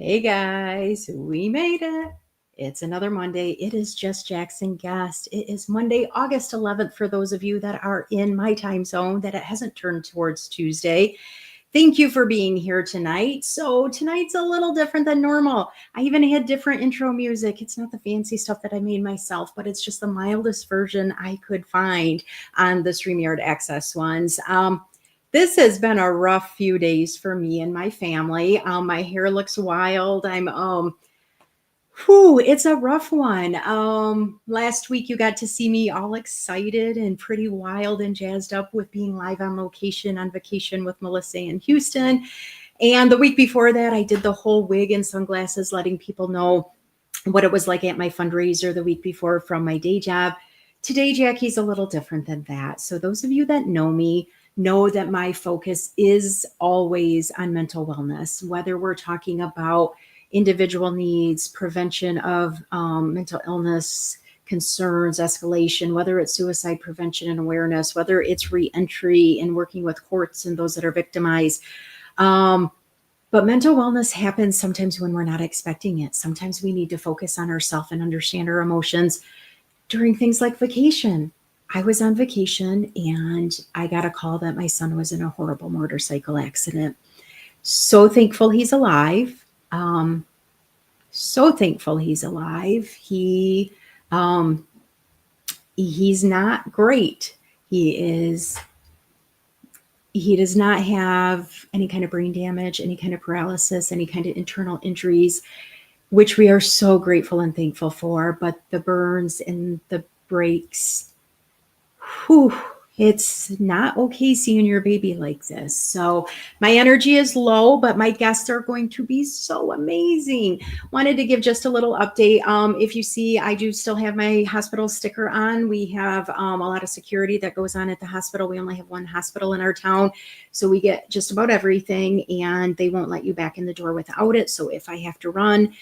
Hey guys, we made it. It's another Monday. It is Just Jackson Guest. It is Monday, August 11th for those of you that are in my time zone that it hasn't turned towards Tuesday. Thank you for being here tonight. So tonight's a little different than normal. I even had different intro music. It's not the fancy stuff that I made myself, but it's just the mildest version I could find on the StreamYard Access ones. This has been a rough few days for me and my family. My hair looks wild. It's a rough one. Last week you got to see me all excited and pretty wild and jazzed up with being live on location on vacation with Melissa in Houston. And the week before that, I did the whole wig and sunglasses, letting people know what it was like at my fundraiser the week before from my day job. Today, Jackie's a little different than that. So those of you that know me, know that my focus is always on mental wellness, whether we're talking about individual needs, prevention of mental illness, concerns, escalation, whether it's suicide prevention and awareness, whether it's reentry and working with courts and those that are victimized. But mental wellness happens sometimes when we're not expecting it. Sometimes we need to focus on ourselves and understand our emotions during things like vacation. I was on vacation and I got a call that my son was in a horrible motorcycle accident. So thankful he's alive. So thankful he's alive. He's not great. He does not have any kind of brain damage, any kind of paralysis, any kind of internal injuries, which we are so grateful and thankful for. But the burns and the breaks, it's not okay seeing your baby like this. So my energy is low, but my guests are going to be so amazing. Wanted to give just a little update. If you see, I do still have my hospital sticker on. We have a lot of security that goes on at the hospital. We only have one hospital in our town, so we get just about everything, and they won't let you back in the door without it. So if I have to run,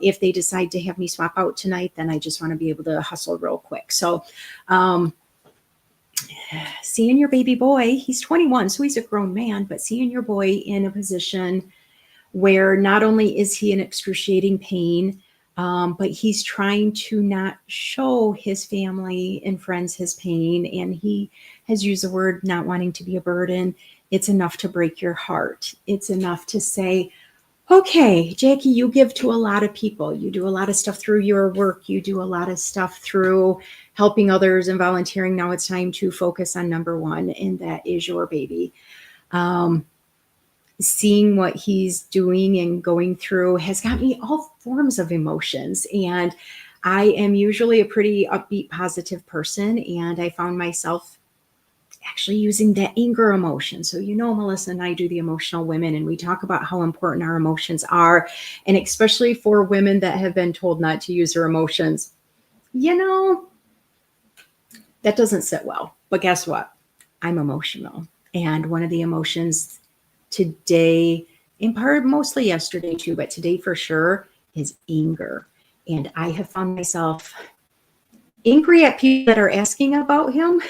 if they decide to have me swap out tonight, then I just want to be able to hustle real quick. So seeing your baby boy, he's 21, so he's a grown man, but seeing your boy in a position where not only is he in excruciating pain, but he's trying to not show his family and friends his pain, and he has used the word not wanting to be a burden. It's enough to break your heart. It's enough to say, okay, Jackie, you give to a lot of people. You do a lot of stuff through your work. You do a lot of stuff through helping others and volunteering. Now it's time to focus on number one, and that is your baby. Seeing what he's doing and going through has got me all forms of emotions. And I am usually a pretty upbeat, positive person. And I found myself actually using the anger emotion. So, Melissa and I do the emotional women, and we talk about how important our emotions are. And especially for women that have been told not to use their emotions, that doesn't sit well. But guess what? I'm emotional. And one of the emotions today, in part mostly yesterday too, but today for sure, is anger. And I have found myself angry at people that are asking about him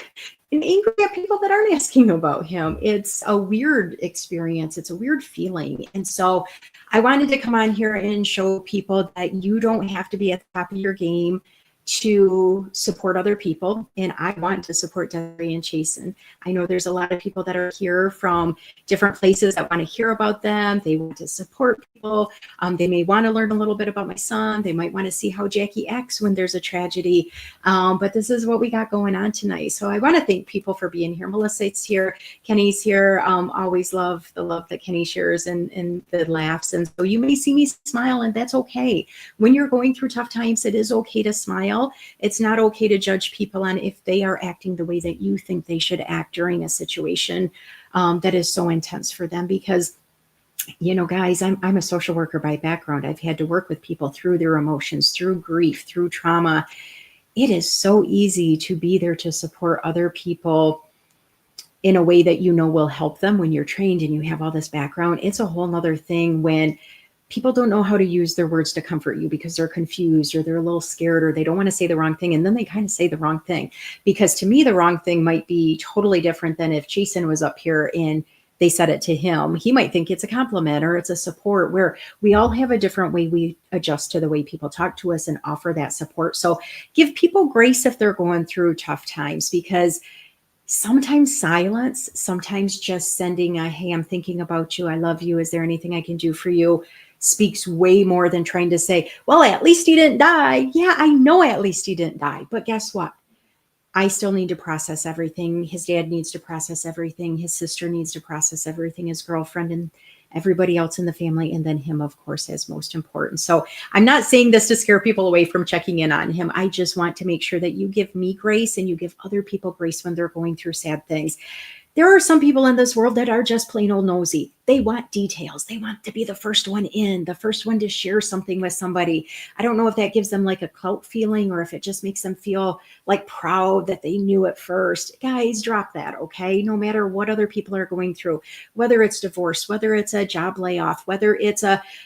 and angry at people that aren't asking about him. It's a weird experience. It's a weird feeling. And so I wanted to come on here and show people that you don't have to be at the top of your game to support other people. And I want to support Desiree Chason. I know there's a lot of people that are here from different places that want to hear about them. They want to support people. They may want to learn a little bit about my son. They might want to see how Jackie acts when there's a tragedy. But this is what we got going on tonight. So I want to thank people for being here. Melissa's here. Kenny's here. Always love the love that Kenny shares and the laughs. And so you may see me smile, and that's okay. When you're going through tough times, it is okay to smile. It's not okay to judge people on if they are acting the way that you think they should act during a situation that is so intense for them. Because, guys, I'm a social worker by background. I've had to work with people through their emotions, through grief, through trauma. It is so easy to be there to support other people in a way that will help them when you're trained and you have all this background. It's a whole nother thing when people don't know how to use their words to comfort you because they're confused or they're a little scared or they don't want to say the wrong thing. And then they kind of say the wrong thing, because to me, the wrong thing might be totally different than if Jason was up here and they said it to him, he might think it's a compliment or it's a support, where we all have a different way we adjust to the way people talk to us and offer that support. So give people grace if they're going through tough times, because sometimes silence, sometimes just sending a, hey, I'm thinking about you, I love you, is there anything I can do for you, speaks way more than trying to say, well, at least he didn't die. Yeah, I know at least he didn't die. But guess what? I still need to process everything. His dad needs to process everything. His sister needs to process everything. His girlfriend and everybody else in the family. And then him, of course, as most important. So I'm not saying this to scare people away from checking in on him. I just want to make sure that you give me grace and you give other people grace when they're going through sad things. There are some people in this world that are just plain old nosy. They want details. They want to be the first one in, the first one to share something with somebody. I don't know if that gives them like a clout feeling or if it just makes them feel like proud that they knew it first. Guys, drop that, okay? No matter what other people are going through, whether it's divorce, whether it's a job layoff, whether it's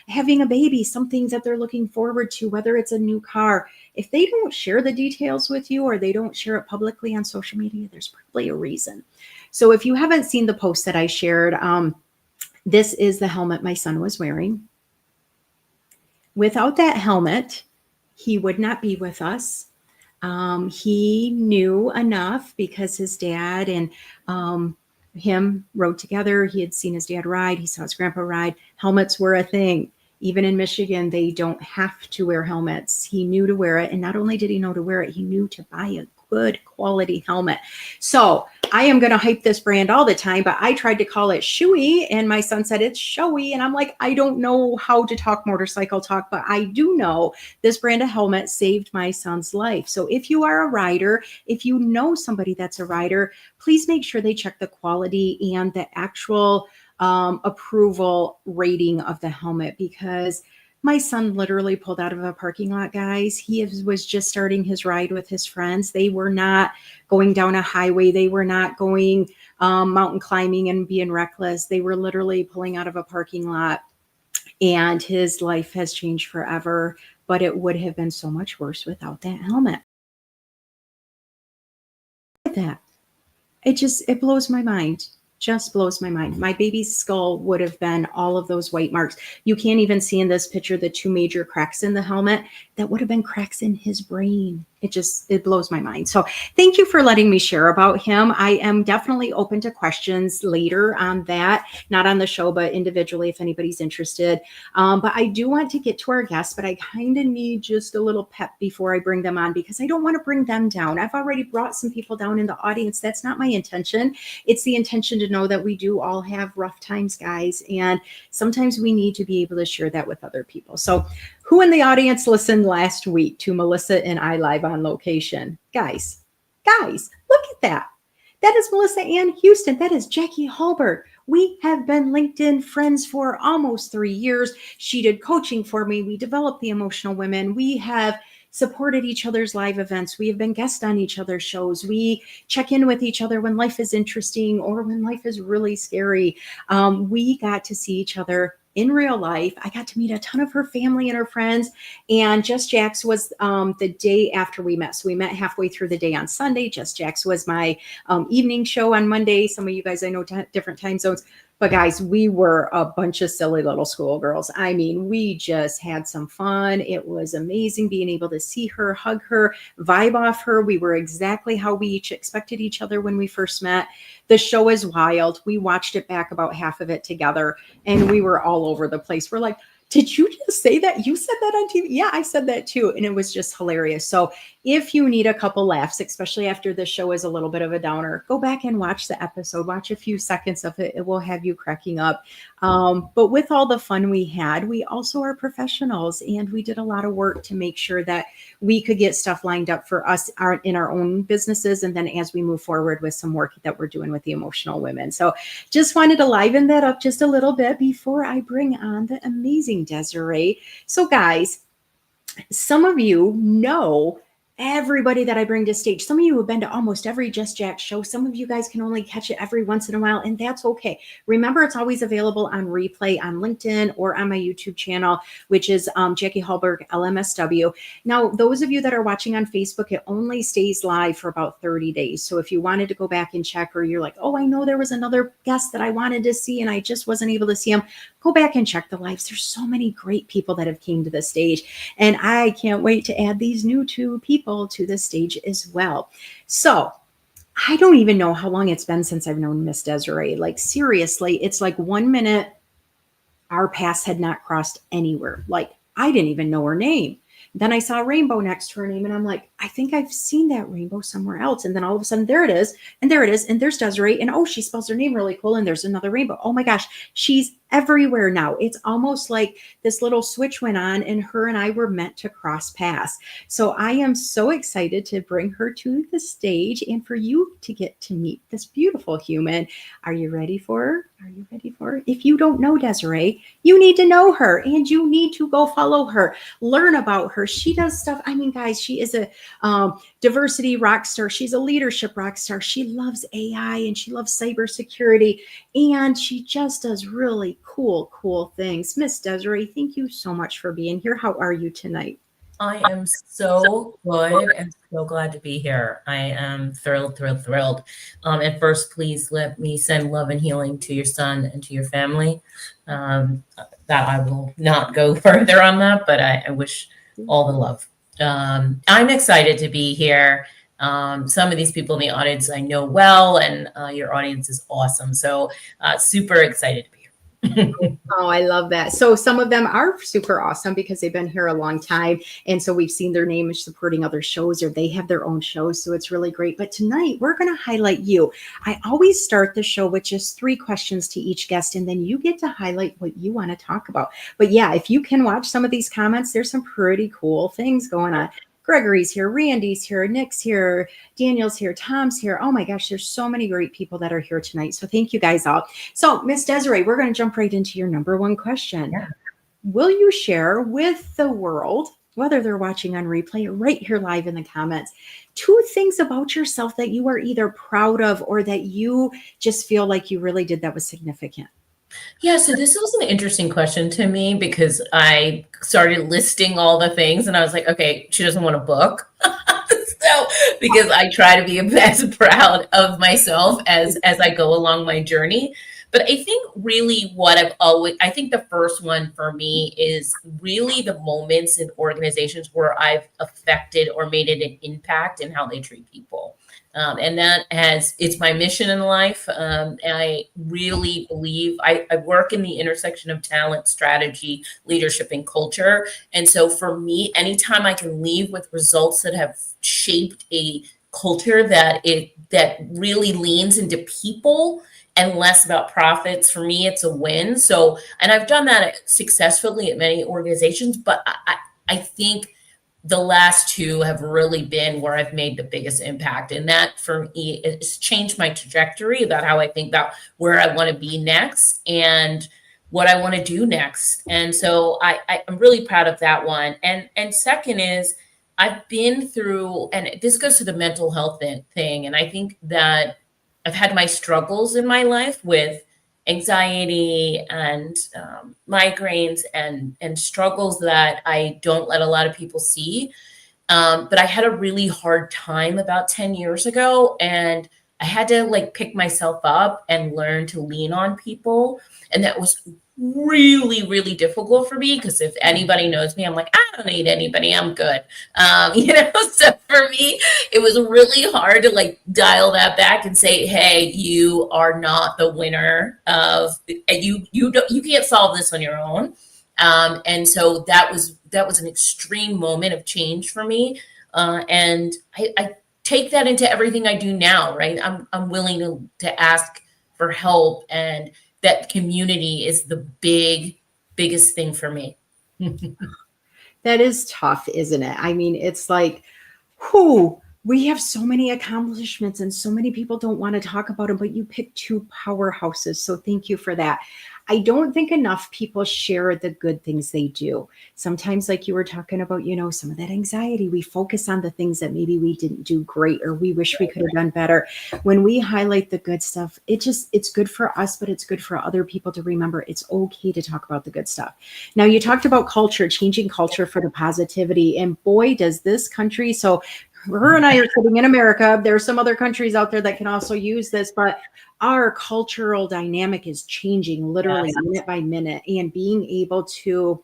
having a baby, something that they're looking forward to, whether it's a new car. If they don't share the details with you or they don't share it publicly on social media, there's probably a reason. So if you haven't seen the post that I shared, this is the helmet my son was wearing. Without that helmet, he would not be with us. He knew enough because his dad and him rode together. He had seen his dad ride. He saw his grandpa ride. Helmets were a thing. Even in Michigan, they don't have to wear helmets. He knew to wear it. And not only did he know to wear it, he knew to buy a good quality helmet. So I am going to hype this brand all the time, but I tried to call it Shoey and my son said it's showy. And I'm like, I don't know how to talk motorcycle talk, but I do know this brand of helmet saved my son's life. So if you are a rider, if you know somebody that's a rider, please make sure they check the quality and the actual approval rating of the helmet, because my son literally pulled out of a parking lot, guys. He was just starting his ride with his friends. They were not going down a highway. They were not going mountain climbing and being reckless. They were literally pulling out of a parking lot, and his life has changed forever. But it would have been so much worse without that helmet. That it blows my mind. Just blows my mind. My baby's skull would have been all of those white marks. You can't even see in this picture the two major cracks in the helmet. That would have been cracks in his brain. It blows my mind. So thank you for letting me share about him. I am definitely open to questions later on that, not on the show, but individually if anybody's interested. But I do want to get to our guests, but I kind of need just a little pep before I bring them on, because I don't want to bring them down. I've already brought some people down in the audience. That's not my intention. It's the intention to know that we do all have rough times, guys. And sometimes we need to be able to share that with other people. So who in the audience listened last week to Melissa and I live on location? Guys, look at that. That is Melissa Ann Houston. That is Jackie Halbert. We have been LinkedIn friends for almost 3 years. She did coaching for me. We developed the Emotional Women. We have supported each other's live events. We have been guests on each other's shows. We check in with each other when life is interesting or when life is really scary. We got to see each other in real life. I got to meet a ton of her family and her friends. And Just Jax was the day after we met. So we met halfway through the day on Sunday. Just Jax was my evening show on Monday. Some of you guys, I know, different time zones. But guys, we were a bunch of silly little schoolgirls. I mean, we just had some fun. It was amazing being able to see her, hug her, vibe off her. We were exactly how we each expected each other when we first met. The show is wild. We watched it back, about half of it together, and we were all over the place. We're like, did you just say that? You said that on TV? Yeah, I said that too. And it was just hilarious. So if you need a couple laughs, especially after the show is a little bit of a downer, go back and watch the episode, watch a few seconds of it. It will have you cracking up. But with all the fun we had, we also are professionals, and we did a lot of work to make sure that we could get stuff lined up for us in our own businesses. And then as we move forward with some work that we're doing with the Emotional Women. So just wanted to liven that up just a little bit before I bring on the amazing Desiree. So guys, some of you know everybody that I bring to stage. Some of you have been to almost every Just Jack show. Some of you guys can only catch it every once in a while, and that's okay. Remember, it's always available on replay on LinkedIn or on my YouTube channel, which is Jackie Hallberg, LMSW. Now, those of you that are watching on Facebook, it only stays live for about 30 days. So if you wanted to go back and check, or you're like, oh, I know there was another guest that I wanted to see and I just wasn't able to see him, go back and check the lives. There's so many great people that have came to the stage, and I can't wait to add these new two people to the stage as well. So I don't even know how long it's been since I've known Miss Desiree. Like, seriously, it's like 1 minute our paths had not crossed anywhere. Like, I didn't even know her name. Then I saw a rainbow next to her name, and I'm like, I think I've seen that rainbow somewhere else. And then all of a sudden, there it is, and there it is, and there's Desiree, and oh, she spells her name really cool, and there's another rainbow. Oh my gosh, she's everywhere now. It's almost like this little switch went on, and her and I were meant to cross paths. So I am so excited to bring her to the stage and for you to get to meet this beautiful human. Are you ready for her? Are you ready for her? If you don't know Desiree, you need to know her, and you need to go follow her, learn about her. She does stuff. I mean, guys, she is a diversity rock star. She's a leadership rock star. She loves AI and she loves cybersecurity, and she just does really cool things. Miss Desiree, thank you so much for being here. How are you tonight? I am so good and so glad to be here. I am thrilled. And first, please let me send love and healing to your son and to your family. That I will not go further on that, but I wish all the love. I'm excited to be here. Some of these people in the audience I know well, and your audience is awesome. So super excited to be here. Oh, I love that. So some of them are super awesome because they've been here a long time. And so we've seen their name supporting other shows, or they have their own shows. So it's really great. But tonight we're going to highlight you. I always start the show with just 3 questions to each guest, and then you get to highlight what you want to talk about. But yeah, if you can watch some of these comments, there's some pretty cool things going on. Gregory's here, Randy's here, Nick's here, Daniel's here, Tom's here. Oh my gosh, there's so many great people that are here tonight. So thank you guys all. So Miss Desiree, we're going to jump right into your number 1 question. Yeah. Will you share with the world, whether they're watching on replay or right here live in the comments, 2 things about yourself that you are either proud of or that you just feel like you really did that was significant? Yeah, so this was an interesting question to me because I started listing all the things and I was like, okay, she doesn't want a book. So because I try to be as proud of myself as I go along my journey. But I think really I think the first one for me is really the moments in organizations where I've affected or made an impact in how they treat people. And it's my mission in life. I really believe I work in the intersection of talent, strategy, leadership, and culture. And so for me, anytime I can leave with results that have shaped a culture that really leans into people and less about profits, for me, it's a win. So, and I've done that successfully at many organizations, but I think the last 2 have really been where I've made the biggest impact. And that for me, it's changed my trajectory about how I think about where I want to be next and what I want to do next. And so I'm really proud of that one. And second is I've been through, and this goes to the mental health thing. And I think that I've had my struggles in my life with anxiety and migraines and struggles that I don't let a lot of people see. But I had a really hard time about 10 years ago, and I had to like pick myself up and learn to lean on people. And that was really difficult for me because if anybody knows me, I'm like, I don't need anybody, I'm good. So for me, it was really hard to like dial that back and say, hey, you are not the winner of you can't solve this on your own. And so that was an extreme moment of change for me. And I take that into everything I do now, right? I'm willing to ask for help, and that community is the biggest thing for me. That is tough, isn't it? I mean, it's like, who We have so many accomplishments and so many people don't want to talk about them, but you picked two powerhouses. So thank you for that. I don't think enough people share the good things they do. Sometimes, like you were talking about, some of that anxiety, we focus on the things that maybe we didn't do great or we wish we could have done better. When we highlight the good stuff, it's good for us, but it's good for other people to remember it's okay to talk about the good stuff. Now, you talked about culture, changing culture for the positivity. And boy, does this country, so her and I are sitting in America. There are some other countries out there that can also use this, but our cultural dynamic is changing literally minute by minute, and being able to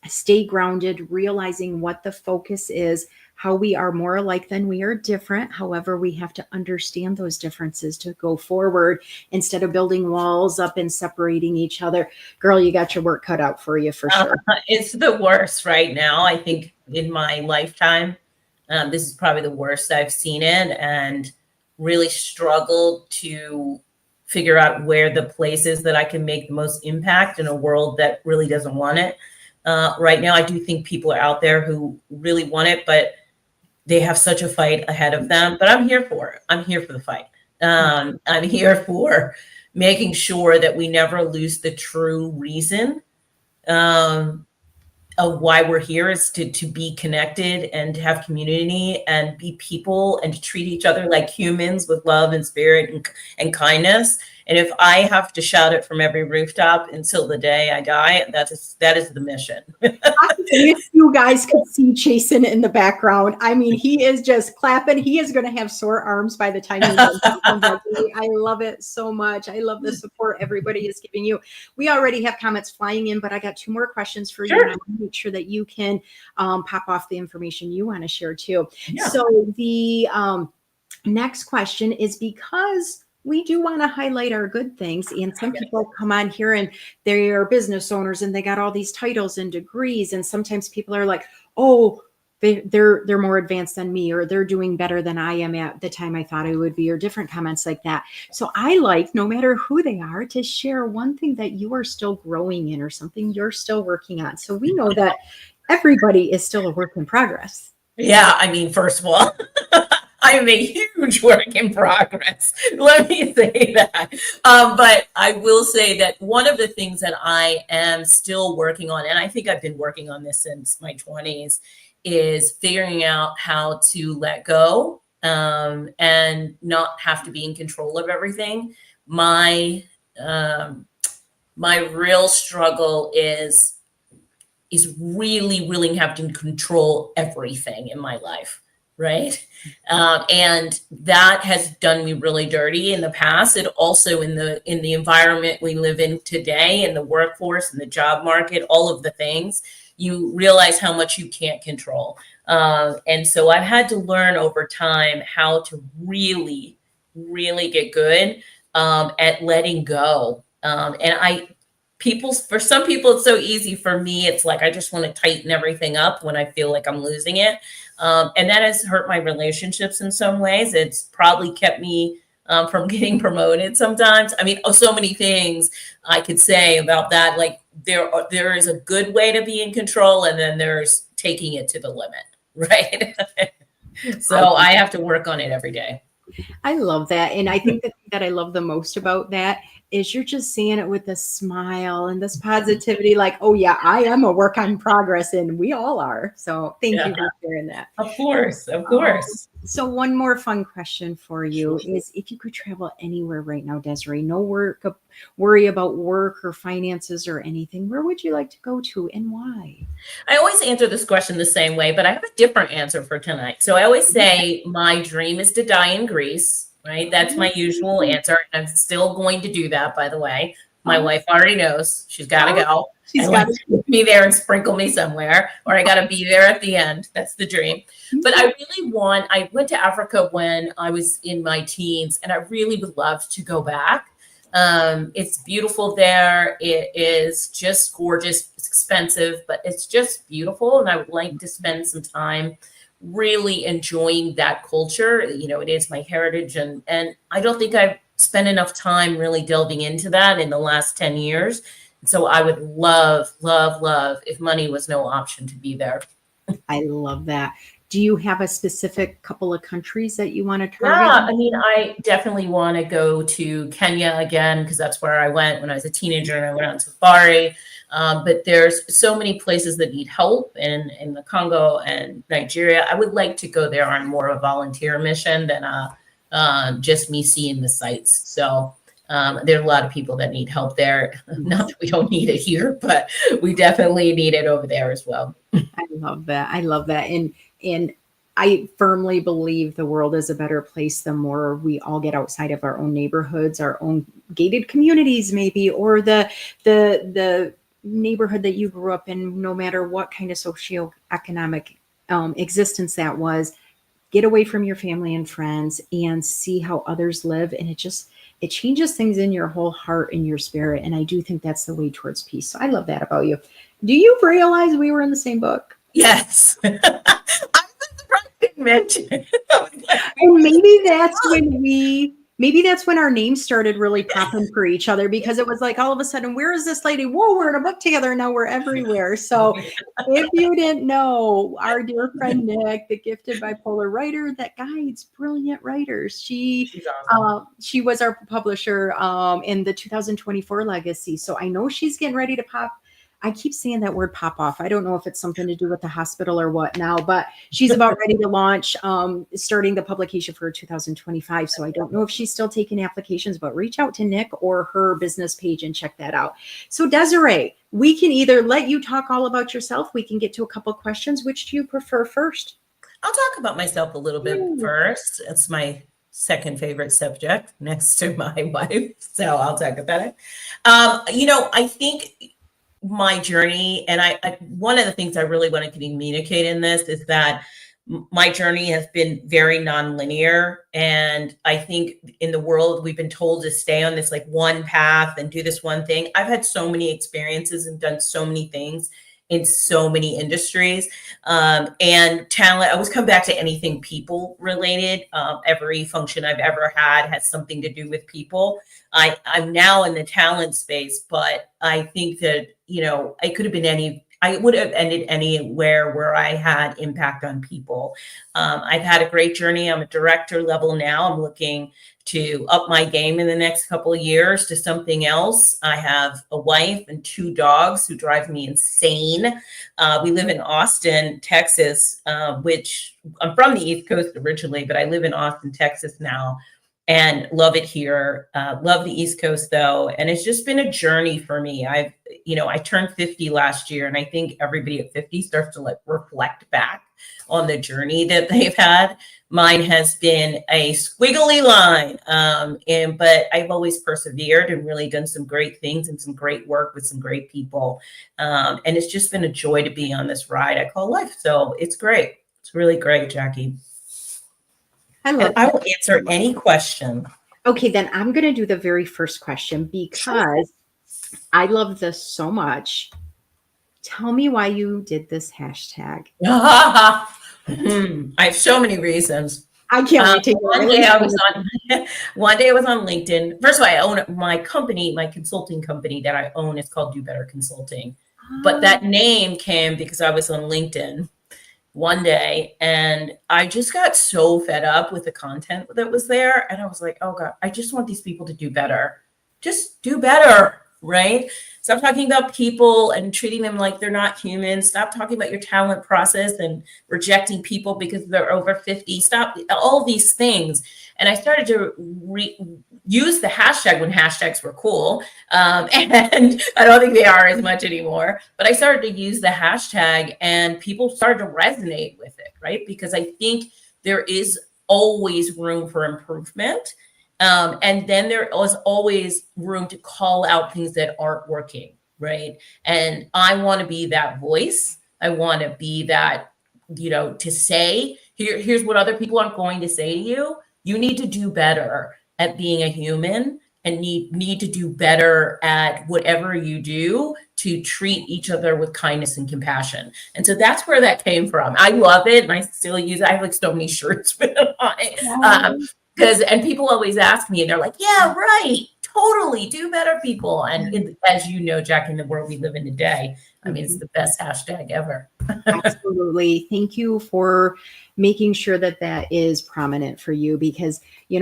stay grounded, realizing what the focus is, how we are more alike than we are different. However, we have to understand those differences to go forward instead of building walls up and separating each other. Girl, you got your work cut out for you for sure. It's the worst right now. I think in my lifetime, this is probably the worst I've seen it, and really struggled to figure out where the places that I can make the most impact in a world that really doesn't want it. Right now, I do think people are out there who really want it, but they have such a fight ahead of them. But I'm here for it. I'm here for the fight. I'm here for making sure that we never lose the true reason of why we're here, is to be connected and to have community and be people and to treat each other like humans with love and spirit and kindness. And if I have to shout it from every rooftop until the day I die, that is the mission. If you guys could see Chason in the background, I mean, he is just clapping. He is going to have sore arms by the time he's done. I love it so much. I love the support everybody is giving you. We already have comments flying in, but I got two more questions for you. And I want to make sure that you can pop off the information you want to share too. Yeah. So the next question is, because we do want to highlight our good things. And some people come on here and they are business owners and they got all these titles and degrees. And sometimes people are like, oh, they're more advanced than me, or they're doing better than I am at the time I thought I would be, or different comments like that. So I like, no matter who they are, to share one thing that you are still growing in or something you're still working on. So we know that everybody is still a work in progress. Yeah. I mean, first of all, I am a huge work in progress. Let me say that. But I will say that one of the things that I am still working on, and I think I've been working on this since my 20s, is figuring out how to let go and not have to be in control of everything. My real struggle is really having to control everything in my life. Right. And that has done me really dirty in the past. It also in the environment we live in today, in the workforce and the job market, all of the things, you realize how much you can't control. And so I've had to learn over time how to really get good at letting go. For some people, it's so easy. For me, it's like, I just want to tighten everything up when I feel like I'm losing it. And that has hurt my relationships in some ways. It's probably kept me from getting promoted sometimes. I mean, so many things I could say about that. Like there is a good way to be in control, and then there's taking it to the limit, right? So I have to work on it every day. I love that. And I think the thing that I love the most about that is you're just saying it with a smile and this positivity, like, oh yeah, I am a work in progress, and we all are. So thank you for sharing that. Of course. So one more fun question for you is, if you could travel anywhere right now, Desiree, no worry about work or finances or anything, where would you like to go to and why? I always answer this question the same way, but I have a different answer for tonight. So I always say my dream is to die in Greece. Right. That's my usual answer. And I'm still going to do that, by the way. My wife already knows she's got to go. She's got to be there and sprinkle me somewhere, or I got to be there at the end. That's the dream. But I went to Africa when I was in my teens, and I really would love to go back. It's beautiful there. It is just gorgeous. It's expensive, but it's just beautiful. And I would like to spend some time really enjoying that culture. You know, it is my heritage, and I don't think I've spent enough time really delving into that in the last 10 years. So I would love if money was no option to be there. I love that. Do you have a specific couple of countries that you want to target? Yeah, I mean, I definitely want to go to Kenya again because that's where I went when I was a teenager and I went on safari. But there's so many places that need help in the Congo and Nigeria. I would like to go there on more of a volunteer mission than just me seeing the sights. So there are a lot of people that need help there. Not that we don't need it here, but we definitely need it over there as well. I love that. I love that. And I firmly believe the world is a better place the more we all get outside of our own neighborhoods, our own gated communities, maybe, or the neighborhood that you grew up in, no matter what kind of socioeconomic existence that was. Get away from your family and friends and see how others live. And it changes things in your whole heart and your spirit. And I do think that's the way towards peace. So I love that about you. Do you realize we were in the same book? Yes. I'm surprised you didn't mention it. And maybe that's when our names started really popping for each other, because it was like all of a sudden, where is this lady? Whoa, we're in a book together. Now we're everywhere. So if you didn't know, our dear friend Nick, the gifted bipolar writer that guides brilliant writers, she's awesome. She was our publisher in the 2024 Legacy. So I know she's getting ready to pop. I keep saying that word pop off. I don't know if it's something to do with the hospital or what now, but she's about ready to launch, starting the publication for 2025. So I don't know if she's still taking applications, but reach out to Nick or her business page and check that out. So Desiree, we can either let you talk all about yourself. We can get to a couple questions. Which do you prefer first? I'll talk about myself a little bit first. It's my second favorite subject next to my wife. So I'll talk about it. I think my journey, and I one of the things I really want to communicate in this is that my journey has been very nonlinear. And I think in the world, we've been told to stay on this like one path and do this one thing. I've had so many experiences and done so many things in so many industries, and talent. I always come back to anything people related. Every function I've ever had has something to do with people. I'm now in the talent space, but I think that, I could have been I would have ended anywhere where I had impact on people. I've had a great journey. I'm a director level now. I'm looking to up my game in the next couple of years to something else. I have a wife and 2 dogs who drive me insane. We live in Austin, Texas, which I'm from the East Coast originally, but I live in Austin, Texas now, and love it here. Love the East Coast though. And it's just been a journey for me. I turned 50 last year, and I think everybody at 50 starts to reflect back on the journey that they've had. Mine has been a squiggly line, but I've always persevered and really done some great things and some great work with some great people. And it's just been a joy to be on this ride I call life. So it's great. It's really great, Jackie. I will answer any question. Okay, then I'm going to do the very first question because I love this so much. Tell me why you did this hashtag. I have so many reasons. I can't wait to one day I was on LinkedIn. First of all, I own my company, my consulting company that I own is called Do Better Consulting. But that name came because I was on LinkedIn one day and I just got so fed up with the content that was there. And I was like, oh God, I just want these people to do better. Just do better, right? Stop talking about people and treating them like they're not human. Stop talking about your talent process and rejecting people because they're over 50. Stop all these things. And I started to use the hashtag when hashtags were cool. And I don't think they are as much anymore. But I started to use the hashtag and people started to resonate with it, right? Because I think there is always room for improvement. And then there is always room to call out things that aren't working, right? And I want to be that voice. I want to be that, to say, here's what other people aren't going to say to you. You need to do better at being a human and need to do better at whatever you do to treat each other with kindness and compassion. And so that's where that came from. I love it. And I still use it. I have like so many shirts with it on it. And people always ask me and they're like, yeah, right, totally do better, people. And as you know, Jackie, in the world we live in today, I mean, it's the best hashtag ever. Absolutely. Thank you for making sure that that is prominent for you, because,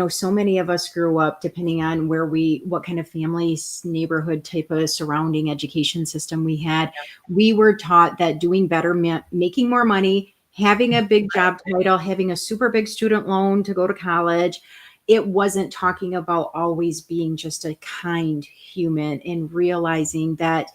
so many of us grew up, depending on what kind of family, neighborhood type of surrounding education system we had. We were taught that doing better meant making more money, having a big job title, having a super big student loan to go to college. It wasn't talking about always being just a kind human and realizing that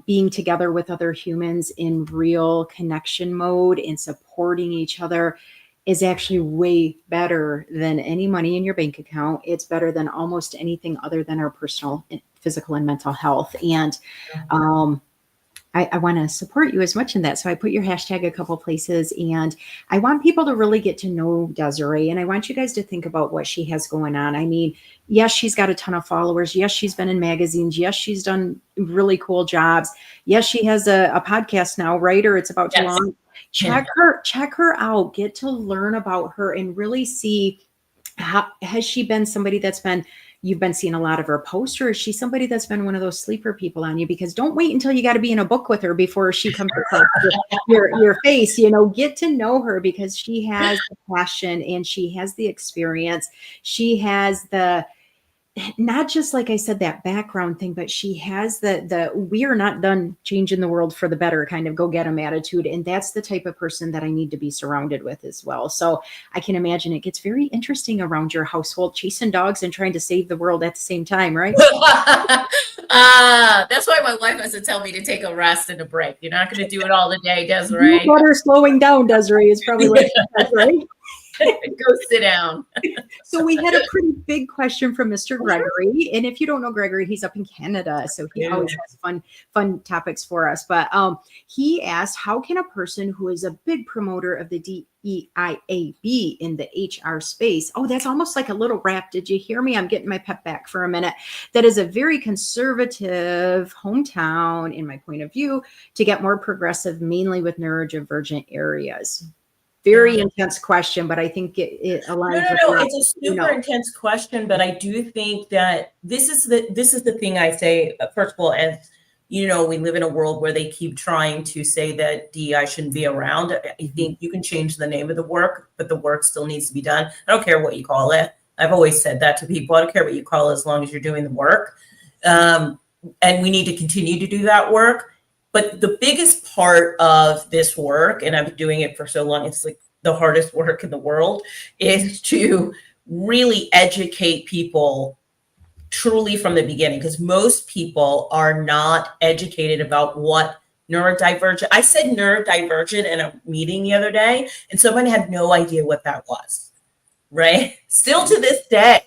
being together with other humans in real connection mode and supporting each other is actually way better than any money in your bank account. It's better than almost anything other than our personal, physical, and mental health. And I want to support you as much in that. So I put your hashtag a couple places, and I want people to really get to know Desiree. And I want you guys to think about what she has going on. I mean, yes, she's got a ton of followers. Yes, she's been in magazines. Yes, she's done really cool jobs. Yes, she has a podcast now, right? Or it's about to launch. Check her out. Get to learn about her and really see how has she been somebody you've been seeing a lot of her posts, or is she somebody that's been one of those sleeper people on you? Because don't wait until you got to be in a book with her before she comes across your face. Get to know her, because she has the passion and she has the experience. She has not just, like I said, that background thing, but she has the we are not done changing the world for the better kind of go get 'em attitude. And that's the type of person that I need to be surrounded with as well. So I can imagine it gets very interesting around your household, chasing dogs and trying to save the world at the same time, right? That's why my wife has to tell me to take a rest and a break. You're not going to do it all the day, Desiree. You better slowing down, Desiree, is probably what she says, right? Go sit down. So we had a pretty big question from Mr. Gregory. And if you don't know Gregory, he's up in Canada. So he always has fun topics for us. But he asked, how can a person who is a big promoter of the DEIAB in the HR space, that's almost like a little rap. Did you hear me? I'm getting my pep back for a minute. That is a very conservative hometown, in my point of view, to get more progressive, mainly with neurodivergent areas. Very intense question, but I think it aligns. No, it's a super intense question, but I do think that this is the thing I say. First of all, and we live in a world where they keep trying to say that DEI shouldn't be around. I think you can change the name of the work, but the work still needs to be done. I don't care what you call it. I've always said that to people. I don't care what you call it as long as you're doing the work. And we need to continue to do that work. But the biggest part of this work, and I've been doing it for so long, it's like the hardest work in the world, is to really educate people truly from the beginning, because most people are not educated about what neurodivergent. I said neurodivergent in a meeting the other day, and someone had no idea what that was, right? Still to this day.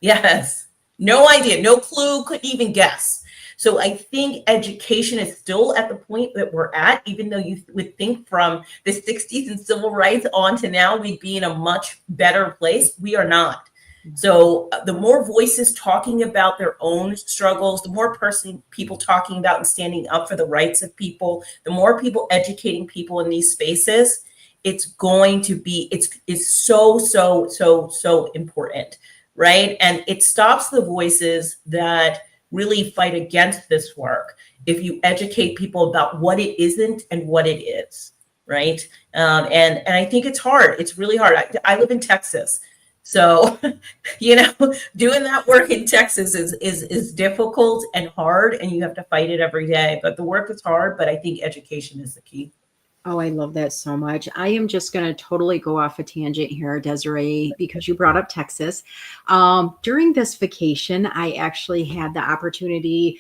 Yes. No idea, no clue, couldn't even guess. So I think education is still at the point that we're at, even though you would think from the 60s and civil rights on to now, we'd be in a much better place. We are not. So the more voices talking about their own struggles, the more people talking about and standing up for the rights of people, the more people educating people in these spaces, it's going to be, it's so important, right? And it stops the voices that really fight against this work if you educate people about what it isn't and what it is, right? And I think it's hard. It's really hard. I live in Texas, so doing that work in Texas is difficult and hard, and you have to fight it every day. But the work is hard. But I think education is the key. Oh, I love that so much. I am just going to totally go off a tangent here, Desiree, because you brought up Texas. During this vacation, I actually had the opportunity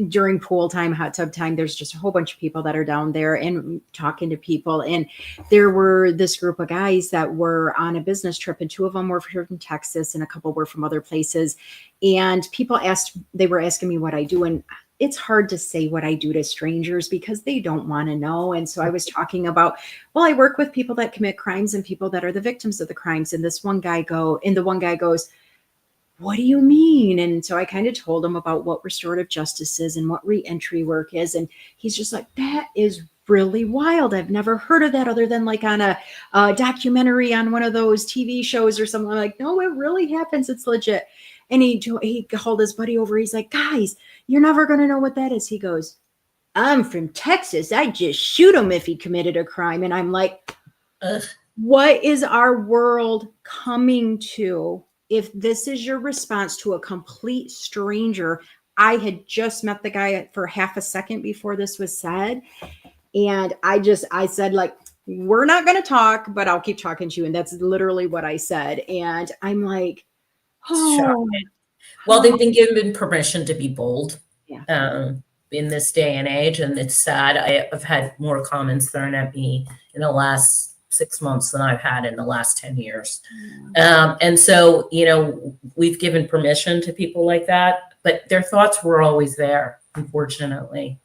during pool time, hot tub time. There's just a whole bunch of people that are down there and talking to people. And there were this group of guys that were on a business trip, and 2 of them were from Texas and a couple were from other places. And people they were asking me what I do. And it's hard to say what I do to strangers because they don't want to know. And so I was talking about, well, I work with people that commit crimes and people that are the victims of the crimes. And the one guy goes, what do you mean? And so I kind of told him about what restorative justice is and what reentry work is. And he's just like, that is really wild. I've never heard of that other than like on a documentary on one of those TV shows or something. I'm like, no, it really happens. It's legit. And he called his buddy over. He's like, guys, you're never going to know what that is. He goes, I'm from Texas. I'd just shoot him if he committed a crime. And I'm like, Ugh. what is our world coming to if this is your response to a complete stranger? I had just met the guy for half a second before this was said. And I said, like, we're not going to talk, but I'll keep talking to you. And that's literally what I said. And I'm like, oh. Well, they've been given permission to be bold. Yeah. In this day and age. And it's sad. I've had more comments thrown at me in the last 6 months than I've had in the last 10 years. And so, we've given permission to people like that, but their thoughts were always there, unfortunately.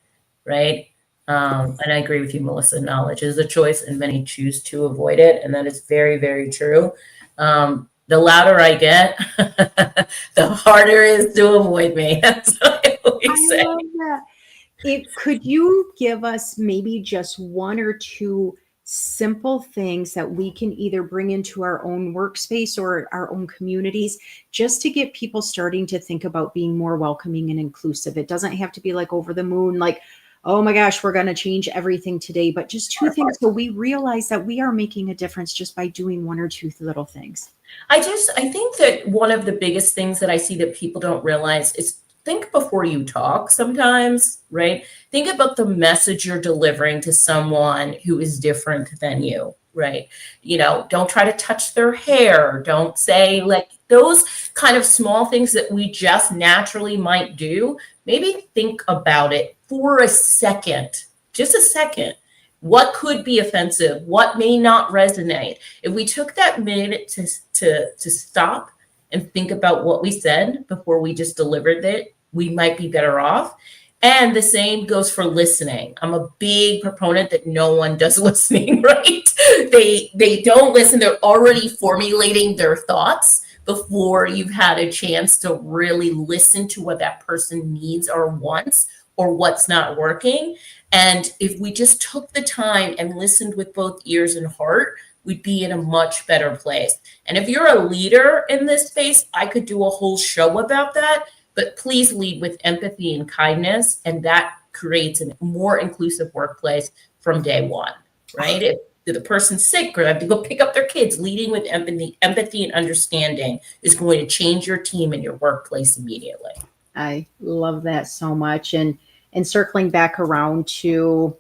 Right. And I agree with you, Melissa. Knowledge is a choice and many choose to avoid it. And that is very, very true. The louder I get, the harder it is to avoid me. That's what I always say. Love that. Could you give us maybe just one or two simple things that we can either bring into our own workspace or our own communities just to get people starting to think about being more welcoming and inclusive? It doesn't have to be like over the moon, like, oh my gosh, we're going to change everything today, but just two things so we realize that we are making a difference just by doing one or two little things. I think that one of the biggest things that I see that people don't realize is think before you talk sometimes, right? Think about the message you're delivering to someone who is different than you, right? Don't try to touch their hair. Don't say like those kind of small things that we just naturally might do. Maybe think about it for a second, just a second. What could be offensive? What may not resonate? If we took that minute to stop and think about what we said before we just delivered it, we might be better off. And the same goes for listening. I'm a big proponent that no one does listening, right? They don't listen. They're already formulating their thoughts before you've had a chance to really listen to what that person needs or wants or what's not working. And if we just took the time and listened with both ears and heart, we'd be in a much better place. And if you're a leader in this space, I could do a whole show about that, but please lead with empathy and kindness. And that creates a more inclusive workplace from day one, right? If the person's sick or have to go pick up their kids, leading with empathy and understanding is going to change your team and your workplace immediately. I love that so much. And circling back around to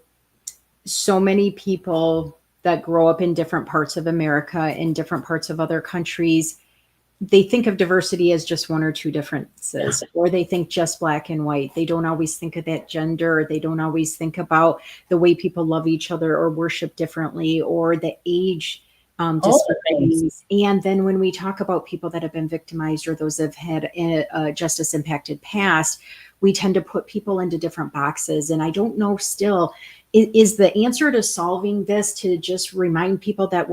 so many people that grow up in different parts of America, in different parts of other countries, they think of diversity as just one or two differences, or they think just black and white. They don't always think of that gender. They don't always think about the way people love each other or worship differently, or the age disparities. And then when we talk about people that have been victimized or those that have had a justice impacted past, we tend to put people into different boxes. And I don't know still, is the answer to solving this to just remind people that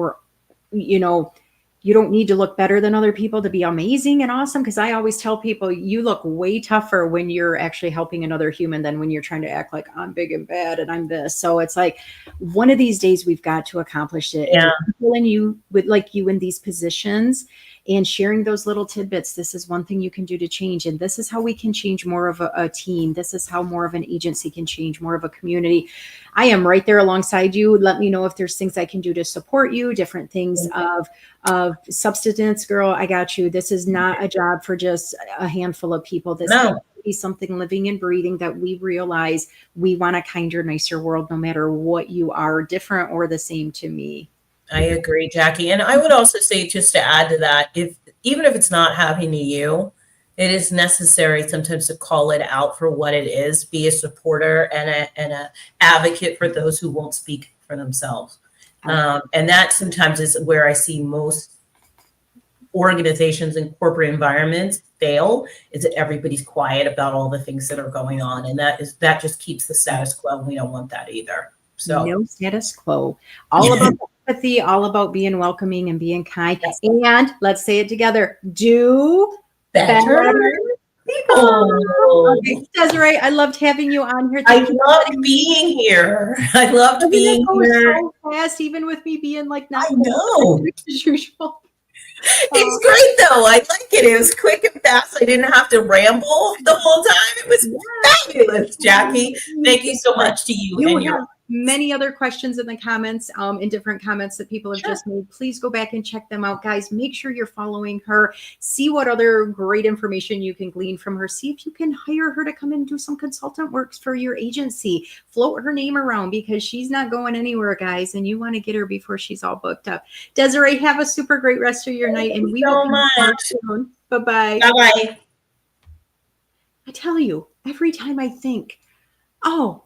you don't need to look better than other people to be amazing and awesome? Because I always tell people you look way tougher when you're actually helping another human than when you're trying to act like I'm big and bad and I'm this. So it's like one of these days we've got to accomplish it. Yeah. And people in you with like you in these positions and sharing those little tidbits. This is one thing you can do to change. And this is how we can change more of a team. This is how more of an agency can change more of a community. I am right there alongside you. Let me know if there's things I can do to support you, different things of substance. Girl, I got you. This is not a job for just a handful of people. This has to be something living and breathing that we realize we want a kinder, nicer world, no matter what you are, different or the same to me. I agree, Jackie. And I would also say, just to add to that, even if it's not happening to you, it is necessary sometimes to call it out for what it is, be a supporter and a advocate for those who won't speak for themselves. And that sometimes is where I see most organizations and corporate environments fail, is that everybody's quiet about all the things that are going on. And that just keeps the status quo. We don't want that either. So no status quo. All about empathy, all about being welcoming and being kind. Yes. And let's say it together. Do better Oh, Okay, Desiree, I loved having you on here. I Thank you for loved letting me. being here. I loved Didn't it being go here. so fast, even with me being like I not know. cooperative as usual? It's great though. I like it. It was quick and fast. I didn't have to ramble the whole time. It was Yeah. fabulous, Jackie. Thank you so much to you You and your have many other questions in the comments, in different comments that people have sure. just made. Please go back and check them out, guys. Make sure you're following her. See what other great information you can glean from her. See if you can hire her to come and do some consultant works for your agency. Float her name around because she's not going anywhere, guys, and you want to get her before she's all booked up. Desiree, have a super great rest of your night, Thank and you we will so be back much. soon. Bye-bye. Bye bye. I tell you, every time I think, oh,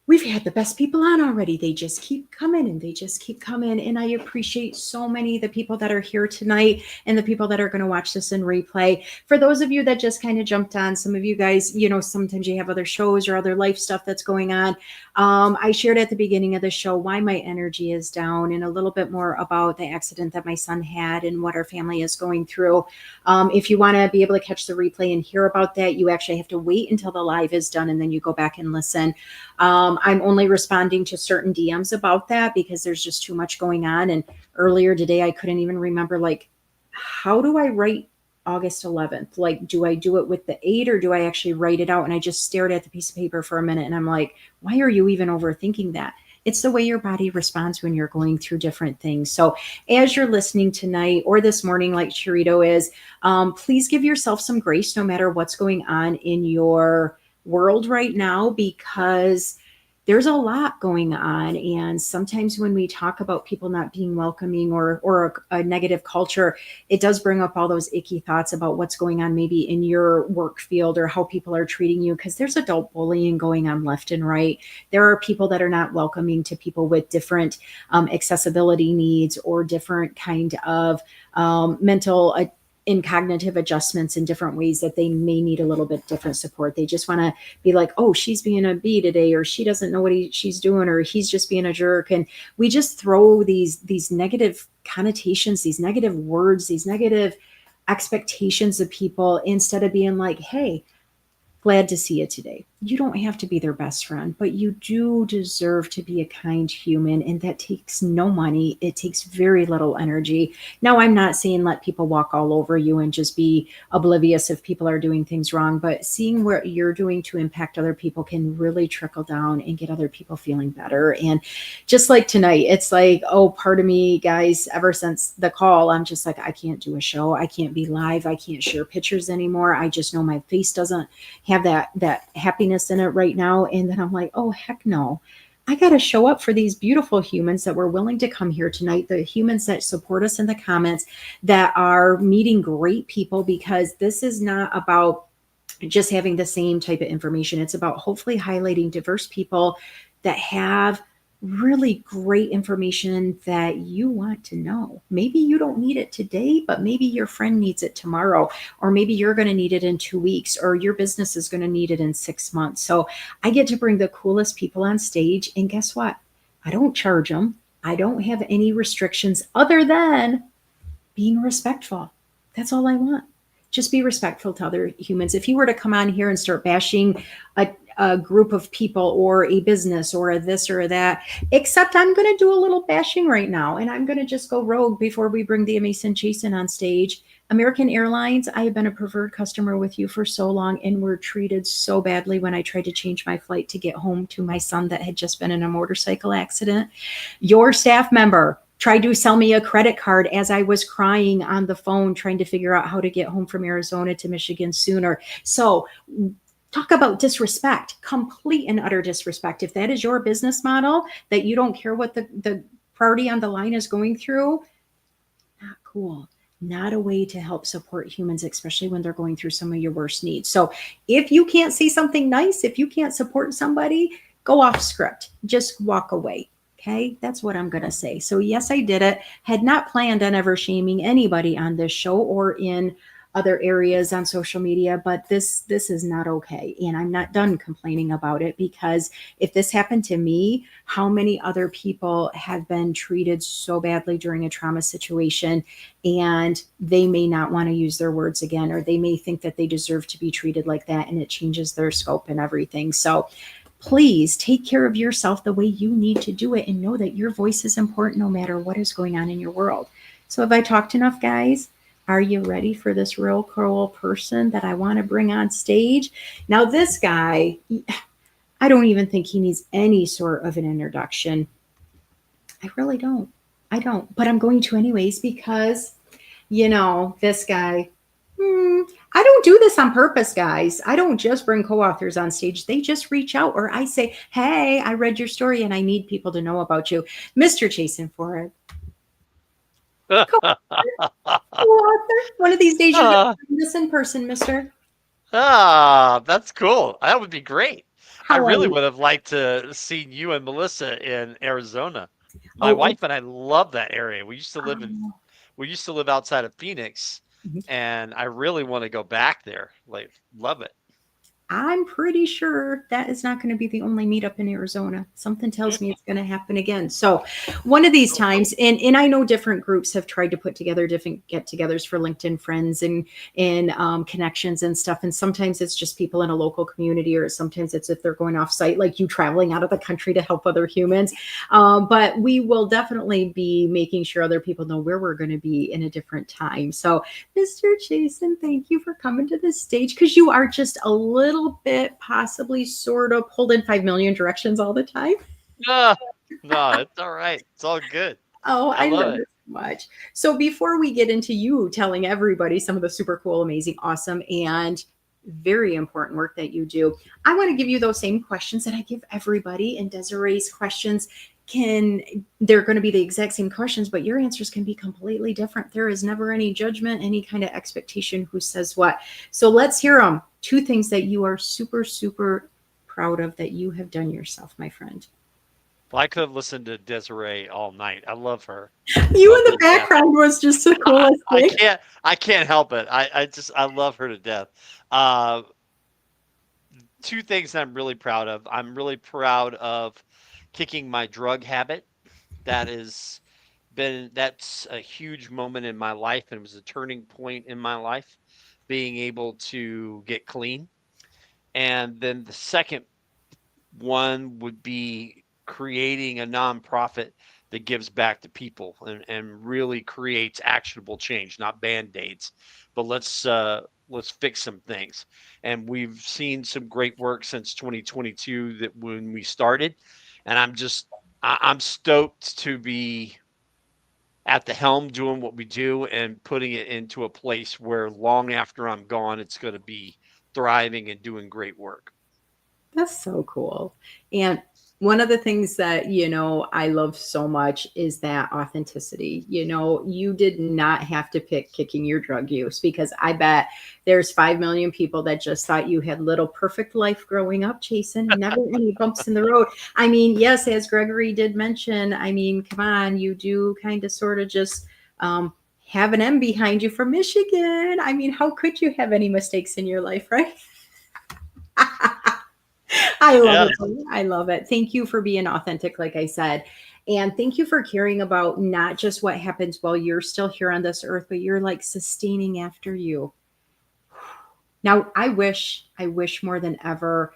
we've had the best people on already. They just keep coming and they just keep coming. And I appreciate so many of the people that are here tonight and the people that are going to watch this in replay. For those of you that just kind of jumped on, some of you guys, sometimes you have other shows or other life stuff that's going on. I shared at the beginning of the show why my energy is down and a little bit more about the accident that my son had and what our family is going through. If you want to be able to catch the replay and hear about that, you actually have to wait until the live is done and then you go back and listen. I'm only responding to certain DMs about that because there's just too much going on. And earlier today, I couldn't even remember, like, how do I write August 11th? Like, do I do it with the 8 or do I actually write it out? And I just stared at the piece of paper for a minute and I'm like, why are you even overthinking that? It's the way your body responds when you're going through different things. So as you're listening tonight or this morning, like Chirito is, please give yourself some grace no matter what's going on in your world right now, because there's a lot going on. And sometimes when we talk about people not being welcoming or a negative culture, it does bring up all those icky thoughts about what's going on maybe in your work field or how people are treating you, because there's adult bullying going on left and right. There are people that are not welcoming to people with different accessibility needs or different kind of mental in cognitive adjustments in different ways that they may need a little bit different support. They just want to be like, oh, she's being a bee today, or she doesn't know what she's doing, or he's just being a jerk. And we just throw these negative connotations, these negative words, these negative expectations of people instead of being like, hey, glad to see you today. You don't have to be their best friend, but you do deserve to be a kind human. And that takes no money. It takes very little energy. Now, I'm not saying let people walk all over you and just be oblivious if people are doing things wrong, but seeing what you're doing to impact other people can really trickle down and get other people feeling better. And just like tonight, it's like, oh, part of me, guys, ever since the call, I'm just like, I can't do a show. I can't be live. I can't share pictures anymore. I just know my face doesn't have that happiness in it right now. And then I'm like, oh, heck no. I got to show up for these beautiful humans that were willing to come here tonight, the humans that support us in the comments, that are meeting great people, because this is not about just having the same type of information. It's about hopefully highlighting diverse people that have really great information that you want to know. Maybe you don't need it today, but maybe your friend needs it tomorrow, or maybe you're going to need it in 2 weeks, or your business is going to need it in 6 months. So I get to bring the coolest people on stage, and guess what? I don't charge them. I don't have any restrictions other than being respectful. That's all I want. Just be respectful to other humans. If you were to come on here and start bashing a group of people or a business or a this or that, except I'm going to do a little bashing right now, and I'm going to just go rogue before we bring the amazing Chason on stage. American Airlines, I have been a preferred customer with you for so long, and were treated so badly when I tried to change my flight to get home to my son that had just been in a motorcycle accident. Your staff member tried to sell me a credit card as I was crying on the phone trying to figure out how to get home from Arizona to Michigan sooner. So talk about disrespect, complete and utter disrespect. If that is your business model, that you don't care what the party on the line is going through, not cool. Not a way to help support humans, especially when they're going through some of your worst needs. So if you can't say something nice, if you can't support somebody, go off script. Just walk away. Okay, that's what I'm going to say. So yes, I did it. Had not planned on ever shaming anybody on this show or in other areas on social media, but this is not okay. And I'm not done complaining about it, because if this happened to me, how many other people have been treated so badly during a trauma situation, and they may not want to use their words again, or they may think that they deserve to be treated like that, and it changes their scope and everything. So please take care of yourself the way you need to do it, and know that your voice is important no matter what is going on in your world. So, have I talked enough, guys? Are you ready for this real cool person that I want to bring on stage? Now, this guy, I don't even think he needs any sort of an introduction. I really don't. I don't. But I'm going to anyways, because, this guy, I don't do this on purpose, guys. I don't just bring co authors on stage. They just reach out, or I say, hey, I read your story and I need people to know about you. Mr. Chason for it. Co-author. One of these days you're going Ah, to find this in person, mister. that's cool. That would be great. I How are really you? would have liked to see you and Melissa in Arizona. My Oh, wife and I love that area. oh. We used to live outside of Phoenix, and I really want to go back there. Like, love it. I'm pretty sure that is not going to be the only meetup in Arizona. Something tells me it's going to happen again. So, one of these Cool. times, and I know different groups have tried to put together different get-togethers for LinkedIn friends and connections and stuff. And sometimes it's just people in a local community, or sometimes it's if they're going off site, like you traveling out of the country to help other humans. But we will definitely be making sure other people know where we're going to be in a different time. So, Mr. Jason, thank you for coming to the stage, because you are just a little bit, possibly sort of pulled in 5 million directions all the time. Ah, no, it's all right. It's all good. Oh, I I love love it. it so much. So before we get into you telling everybody some of the super cool, amazing, awesome, and very important work that you do, I want to give you those same questions that I give everybody. And Desiree's questions they're going to be the exact same questions, but your answers can be completely different. There is never any judgment, any kind of expectation who says what. So let's hear them. Two things that you are super, super proud of that you have done yourself, my friend. Well, I could have listened to Desiree all night. I love her. You Love in her the to death. background was just the I, coolest I thing. can't I can't help it. I love her to death. Uh, Two things that I'm really proud of. I'm really proud of kicking my drug habit. That's a huge moment in my life, and it was a turning point in my life, being able to get clean. And then the second one would be creating a nonprofit that gives back to people and really creates actionable change, not band-aids, but let's fix some things. And we've seen some great work since 2022 that when we started, and I'm stoked to be at the helm doing what we do and putting it into a place where long after I'm gone, it's going to be thriving and doing great work. That's so cool. And one of the things that, I love so much is that authenticity. You did not have to pick kicking your drug use, because I bet there's 5 million people that just thought you had little perfect life growing up, Jason, and never any bumps in the road. I mean, yes, as Gregory did mention, I mean, come on, you do kind of sort of just have an M behind you from Michigan. I mean, how could you have any mistakes in your life, right? I love Yeah. it. I love it. Thank you for being authentic, like I said. And thank you for caring about not just what happens while you're still here on this earth, but you're like sustaining after you. Now, I wish more than ever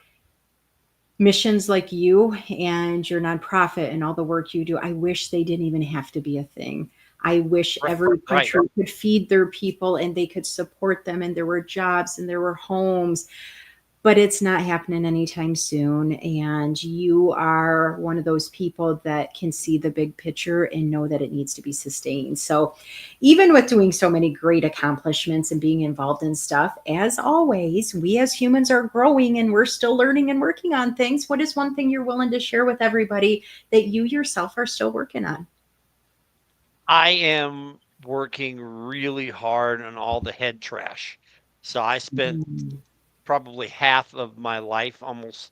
missions like you and your nonprofit and all the work you do, I wish they didn't even have to be a thing. I wish Right. every Right. country could feed their people and they could support them, and there were jobs and there were homes, but it's not happening anytime soon. And you are one of those people that can see the big picture and know that it needs to be sustained. So, even with doing so many great accomplishments and being involved in stuff, as always, we as humans are growing and we're still learning and working on things. What is one thing you're willing to share with everybody that you yourself are still working on? I am working really hard on all the head trash. So I spent Mm. probably half of my life, almost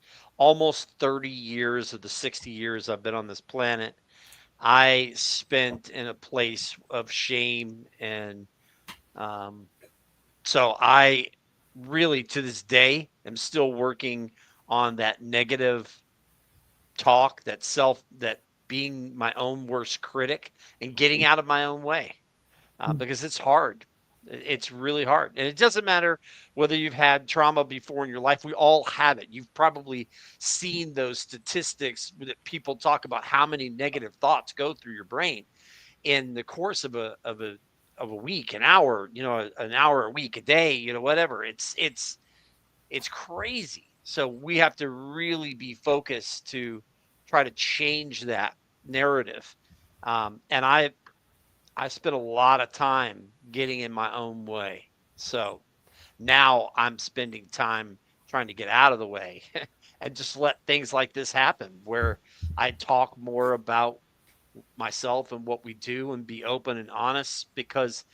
30 years of the 60 years I've been on this planet, I spent in a place of shame and um, So I really, to this day, am still working on that negative talk, that being my own worst critic and getting out of my own way, because it's hard. It's really hard. And it doesn't matter whether you've had trauma before in your life. We all have it. You've probably seen those statistics that people talk about how many negative thoughts go through your brain in the course of a week, an hour, an hour a week, a day, whatever. It's crazy. So we have to really be focused to try to change that narrative. And I spent a lot of time getting in my own way. So now I'm spending time trying to get out of the way and just let things like this happen, where I talk more about myself and what we do and be open and honest, because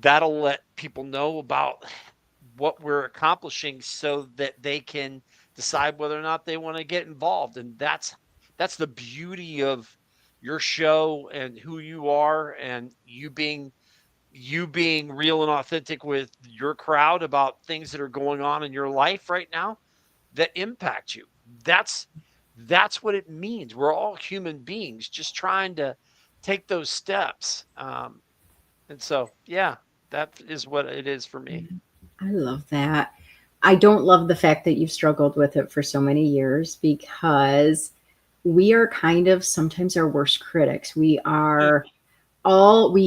that'll let people know about what we're accomplishing so that they can decide whether or not they want to get involved. And that's the beauty of your show and who you are, and you being real and authentic with your crowd about things that are going on in your life right now that impact you. That's what it means. We're all human beings just trying to take those steps. And so, yeah, that is what it is for me. I love that. I don't love the fact that you've struggled with it for so many years, because we are kind of sometimes our worst critics. We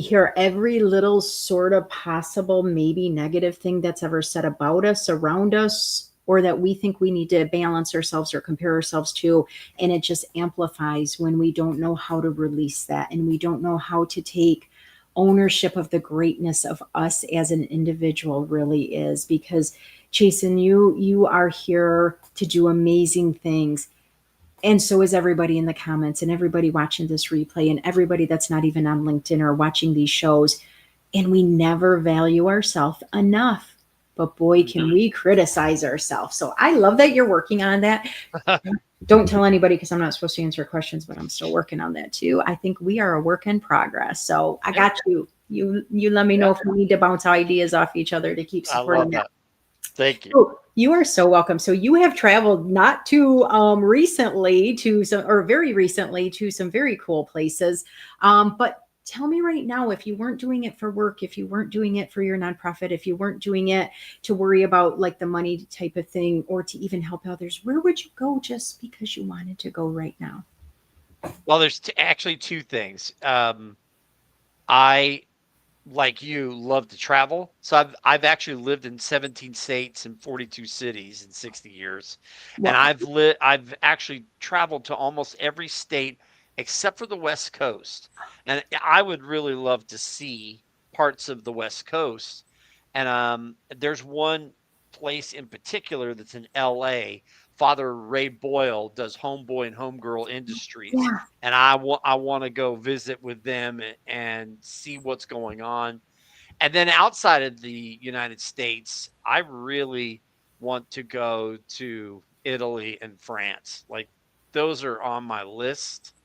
hear every little sort of possible, maybe negative thing that's ever said about us, around us, or that we think we need to balance ourselves or compare ourselves to. And it just amplifies when we don't know how to release that, and we don't know how to take ownership of the greatness of us as an individual really is. Because Chason, you are here to do amazing things, and so is everybody in the comments, and everybody watching this replay, and everybody that's not even on LinkedIn or watching these shows. And we never value ourselves enough. But boy, can we criticize ourselves. So I love that you're working on that. Don't tell anybody, because I'm not supposed to answer questions, but I'm still working on that too. I think we are a work in progress. So I got you. You let me know if we need to bounce ideas off each other to keep I supporting love that. that. Thank you. Oh, you are so welcome. So you have traveled not too recently to some, or very recently to some very cool places. But tell me right now, if you weren't doing it for work, if you weren't doing it for your nonprofit, if you weren't doing it to worry about like the money type of thing, or to even help others, where would you go just because you wanted to go right now? Well, there's actually two things. I, like you, love to travel. So I've actually lived in 17 states and 42 cities in 60 years. And Well, I've actually traveled to almost every state except for the West Coast. And I would really love to see parts of the West Coast. And there's one place in particular that's in LA. Father Ray Boyle does Homeboy and Homegirl Industries, yeah, and I want to go visit with them and see what's going on. And then outside of the United States, I really want to go to Italy and France. Like, those are on my list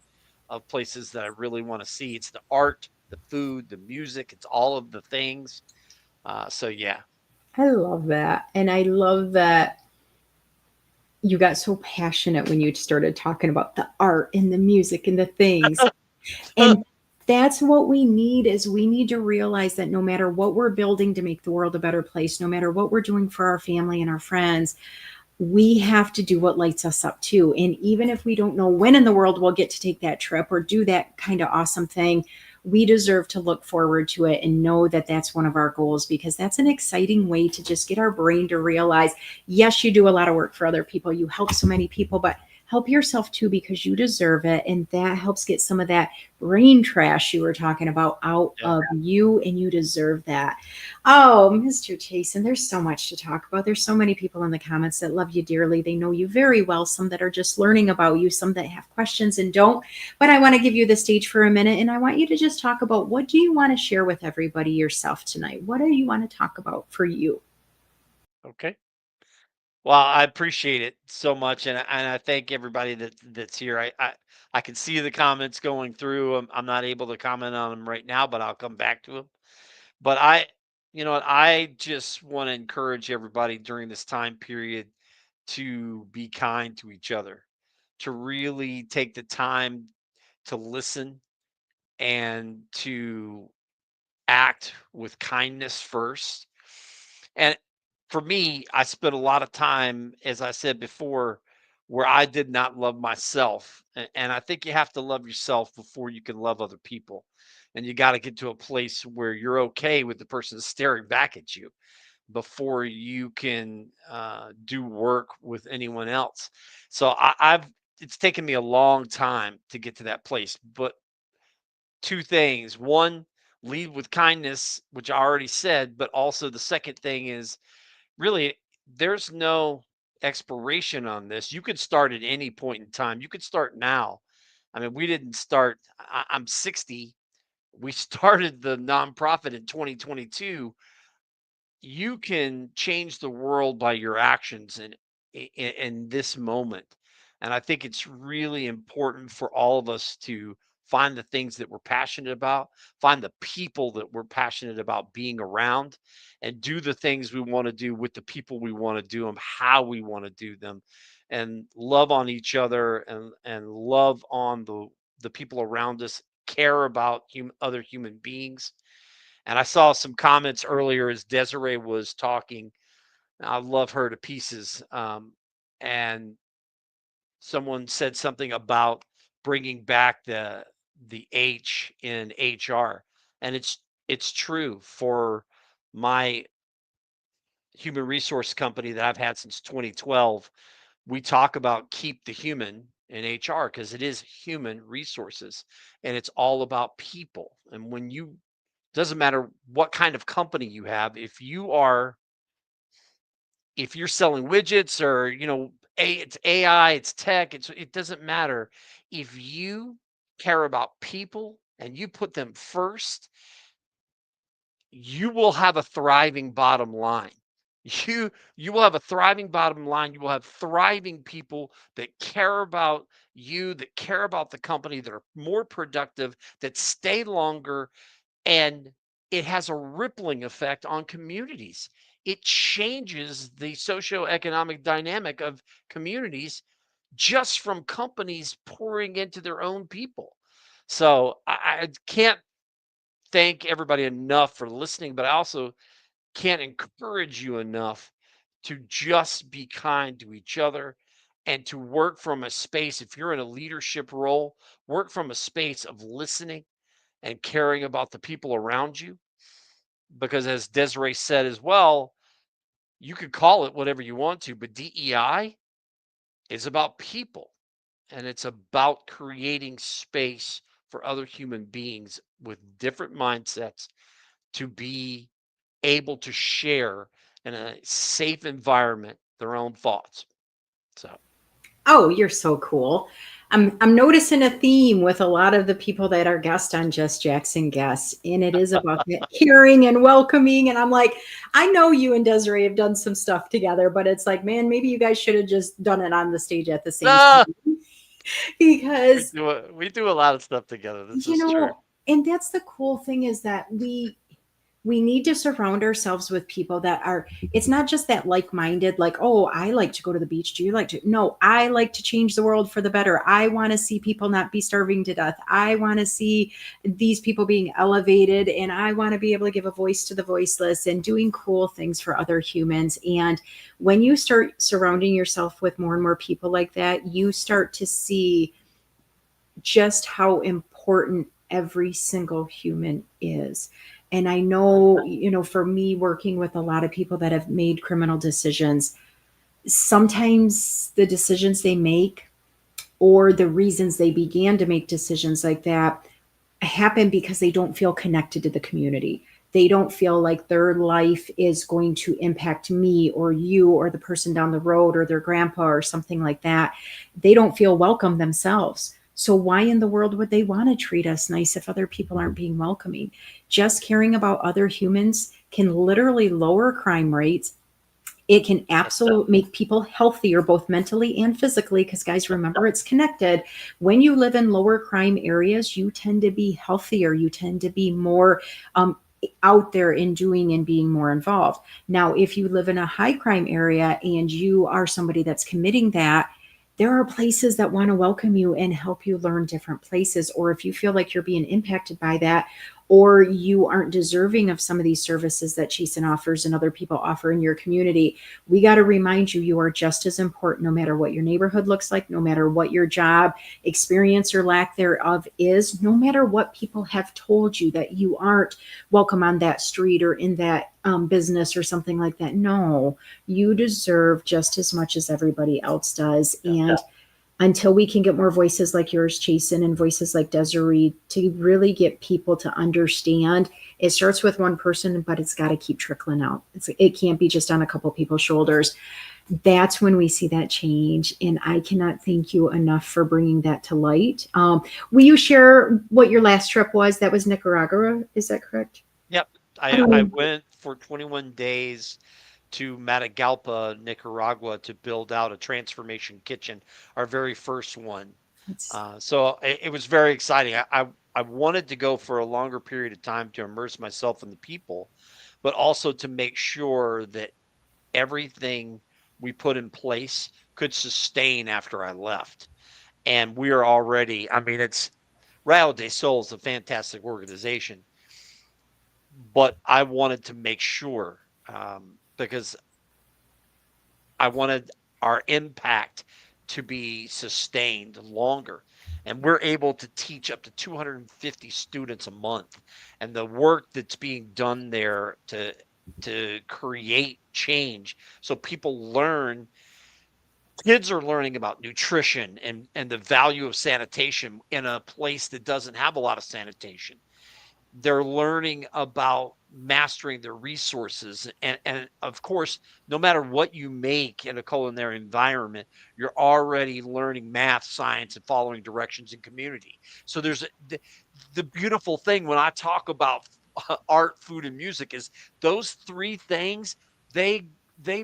of places that I really want to see. It's the art, the food, the music, it's all of the things. So yeah. I love that. And I love that you got so passionate when you started talking about the art and the music and the things. And that's what we need. Is we need to realize that no matter what we're building to make the world a better place, no matter what we're doing for our family and our friends, we have to do what lights us up too. And even if we don't know when in the world we'll get to take that trip or do that kind of awesome thing, we deserve to look forward to it and know that that's one of our goals, because that's an exciting way to just get our brain to realize, yes, you do a lot of work for other people. You help so many people, but help yourself too, because you deserve it. And that helps get some of that brain trash you were talking about out Yeah. of you, and you deserve that. Oh, Mr. Chason, there's so much to talk about. There's so many people in the comments that love you dearly. They know you very well, some that are just learning about you, some that have questions and don't. But I want to give you the stage for a minute, and I want you to just talk about, what do you want to share with everybody yourself tonight? What do you want to talk about for you? Okay. Well, I appreciate it so much, and I thank everybody that's here. I can see the comments going through. I'm not able to comment on them right now, but I'll come back to them. But You know what? I just want to encourage everybody during this time period to be kind to each other, to really take the time to listen and to act with kindness first. And for me, I spent a lot of time, as I said before, where I did not love myself. And I think you have to love yourself before you can love other people. And you got to get to a place where you're okay with the person staring back at you before you can do work with anyone else. So it's taken me a long time to get to that place. But two things: one, lead with kindness, which I already said, but also the second thing is really, there's no expiration on this. You could start at any point in time. You could start now. I mean, we didn't start, I'm 60. We started the nonprofit in 2022. You can change the world by your actions in this moment. And I think it's really important for all of us to find the things that we're passionate about, find the people that we're passionate about being around, and do the things we want to do with the people we want to do them, how we want to do them, and love on each other, and love on the people around us, care about other human beings. And I saw some comments earlier as Desiree was talking. I love her to pieces. And someone said something about bringing back the H in HR, and it's true for my human resource company that I've had since 2012. We talk about keep the human in HR because it is human resources, and it's all about people. And when you doesn't matter what kind of company you have, if you're selling widgets, or it's AI, it's tech, it doesn't matter. If you care about people and you put them first, you will have a thriving bottom line. You will have a thriving bottom line. You will have thriving people that care about you, that care about the company, that are more productive, that stay longer, and it has a rippling effect on communities. It changes the socioeconomic dynamic of communities just from companies pouring into their own people. So I can't thank everybody enough for listening, but I also can't encourage you enough to just be kind to each other and to work from a space. If you're in a leadership role, work from a space of listening and caring about the people around you. Because as Desiree said as well, you could call it whatever you want to, but DEI is about people, and it's about creating space for other human beings with different mindsets to be able to share in a safe environment their own thoughts. So Oh, you're so cool. I'm noticing a theme with a lot of the people that are guests on Just Jackson Guests, and it is about that caring and welcoming. And I'm like, I know you and Desiree have done some stuff together, but it's like, man, maybe you guys should have just done it on the stage at the same ah, time. Because we do a lot of stuff together. This you is true. know, and that's the cool thing, is that we need to surround ourselves with people that are, it's not just that like-minded, like, oh, I like to go to the beach, do you like to? No, I like to change the world for the better. I want to see people not be starving to death. I want to see these people being elevated, and I want to be able to give a voice to the voiceless and doing cool things for other humans. And when you start surrounding yourself with more and more people like that, you start to see just how important every single human is. And I know, for me, working with a lot of people that have made criminal decisions, sometimes the decisions they make, or the reasons they began to make decisions like that, happen because they don't feel connected to the community. They don't feel like their life is going to impact me or you or the person down the road or their grandpa or something like that. They don't feel welcome themselves. So why in the world would they want to treat us nice if other people aren't being welcoming? Just caring about other humans can literally lower crime rates. It can absolutely make people healthier, both mentally and physically, because guys, remember, it's connected. When you live in lower crime areas, you tend to be healthier. You tend to be more out there and doing and being more involved. Now, if you live in a high crime area and you are somebody that's committing that, there are places that want to welcome you and help you learn different places. Or if you feel like you're being impacted by that, or you aren't deserving of some of these services that Chason offers and other people offer in your community, we got to remind you, you are just as important no matter what your neighborhood looks like, no matter what your job experience or lack thereof is, no matter what people have told you that you aren't welcome on that street or in that business or something like that. No, you deserve just as much as everybody else does. And until we can get more voices like yours, Chason, and voices like Desiree to really get people to understand, it starts with one person, but it's got to keep trickling out. It can't be just on a couple people's shoulders. That's when we see that change. And I cannot thank you enough for bringing that to light. Will you share what your last trip was? That was Nicaragua. Is that correct? Yep. I went for 21 days to Matagalpa, Nicaragua, to build out a transformation kitchen, our very first one. So it was very exciting. I wanted to go for a longer period of time to immerse myself in the people, but also to make sure that everything we put in place could sustain after I left. And we are already, I mean, it's Rayo de Sol is a fantastic organization, but I wanted to make sure because I wanted our impact to be sustained longer. And we're able to teach up to 250 students a month. And the work that's being done there to create change so people learn, kids are learning about nutrition and the value of sanitation in a place that doesn't have a lot of sanitation. They're learning about mastering their resources. And of course, no matter what you make in a culinary environment, you're already learning math, science, and following directions in community. So there's the beautiful thing when I talk about art, food, and music is those three things, they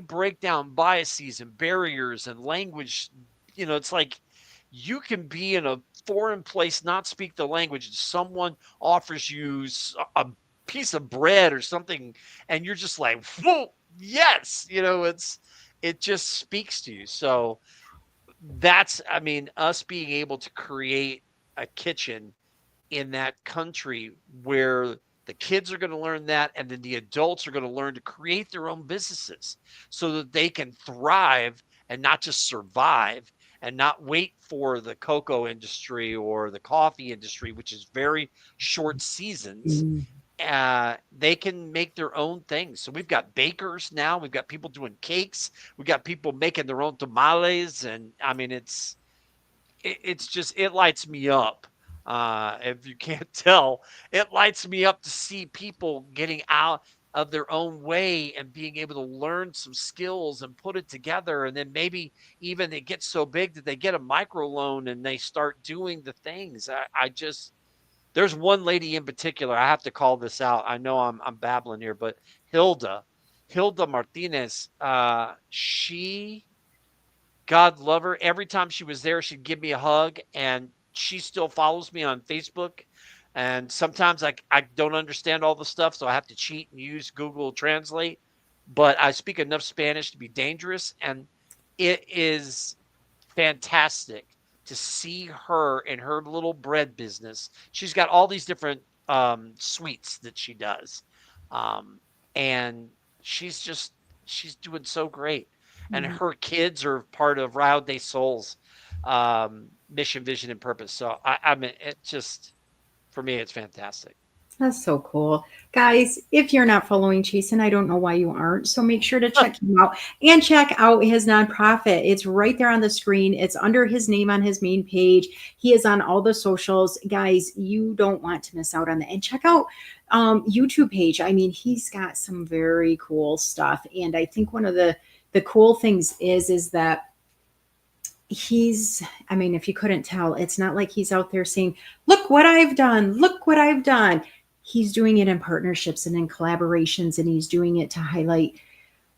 break down biases and barriers and language. It's like you can be in a foreign place, not speak the language, and someone offers you a piece of bread or something, and you're just like, whoa, yes, it just speaks to you. So that's, I mean, us being able to create a kitchen in that country where the kids are going to learn that, and then the adults are going to learn to create their own businesses so that they can thrive and not just survive and not wait for the cocoa industry or the coffee industry, which is very short seasons. They can make their own things. So we've got bakers now. We've got people doing cakes. We've got people making their own tamales. And I mean, it's just, it lights me up. If you can't tell, it lights me up to see people getting out of their own way and being able to learn some skills and put it together. And then maybe even it gets so big that they get a micro loan and they start doing the things. I just, there's one lady in particular, I have to call this out. I know I'm babbling here, but Hilda Martinez, she, God love her. Every time she was there, she'd give me a hug, and she still follows me on Facebook. And sometimes I don't understand all the stuff, so I have to cheat and use Google Translate. But I speak enough Spanish to be dangerous, and it is fantastic to see her in her little bread business. She's got all these different sweets that she does, and she's doing so great. And her kids are part of Rayo de Sol's mission, vision, and purpose. So I mean, it just, for me, it's fantastic. That's so cool. Guys, if you're not following Chason, I don't know why you aren't. So make sure to check him out and check out his nonprofit. It's right there on the screen. It's under his name on his main page. He is on all the socials. Guys, you don't want to miss out on that. And check out YouTube page. I mean, he's got some very cool stuff. And I think one of the cool things is that I mean, if you couldn't tell, it's not like he's out there saying, look what I've done. Look what I've done. He's doing it in partnerships and in collaborations, and he's doing it to highlight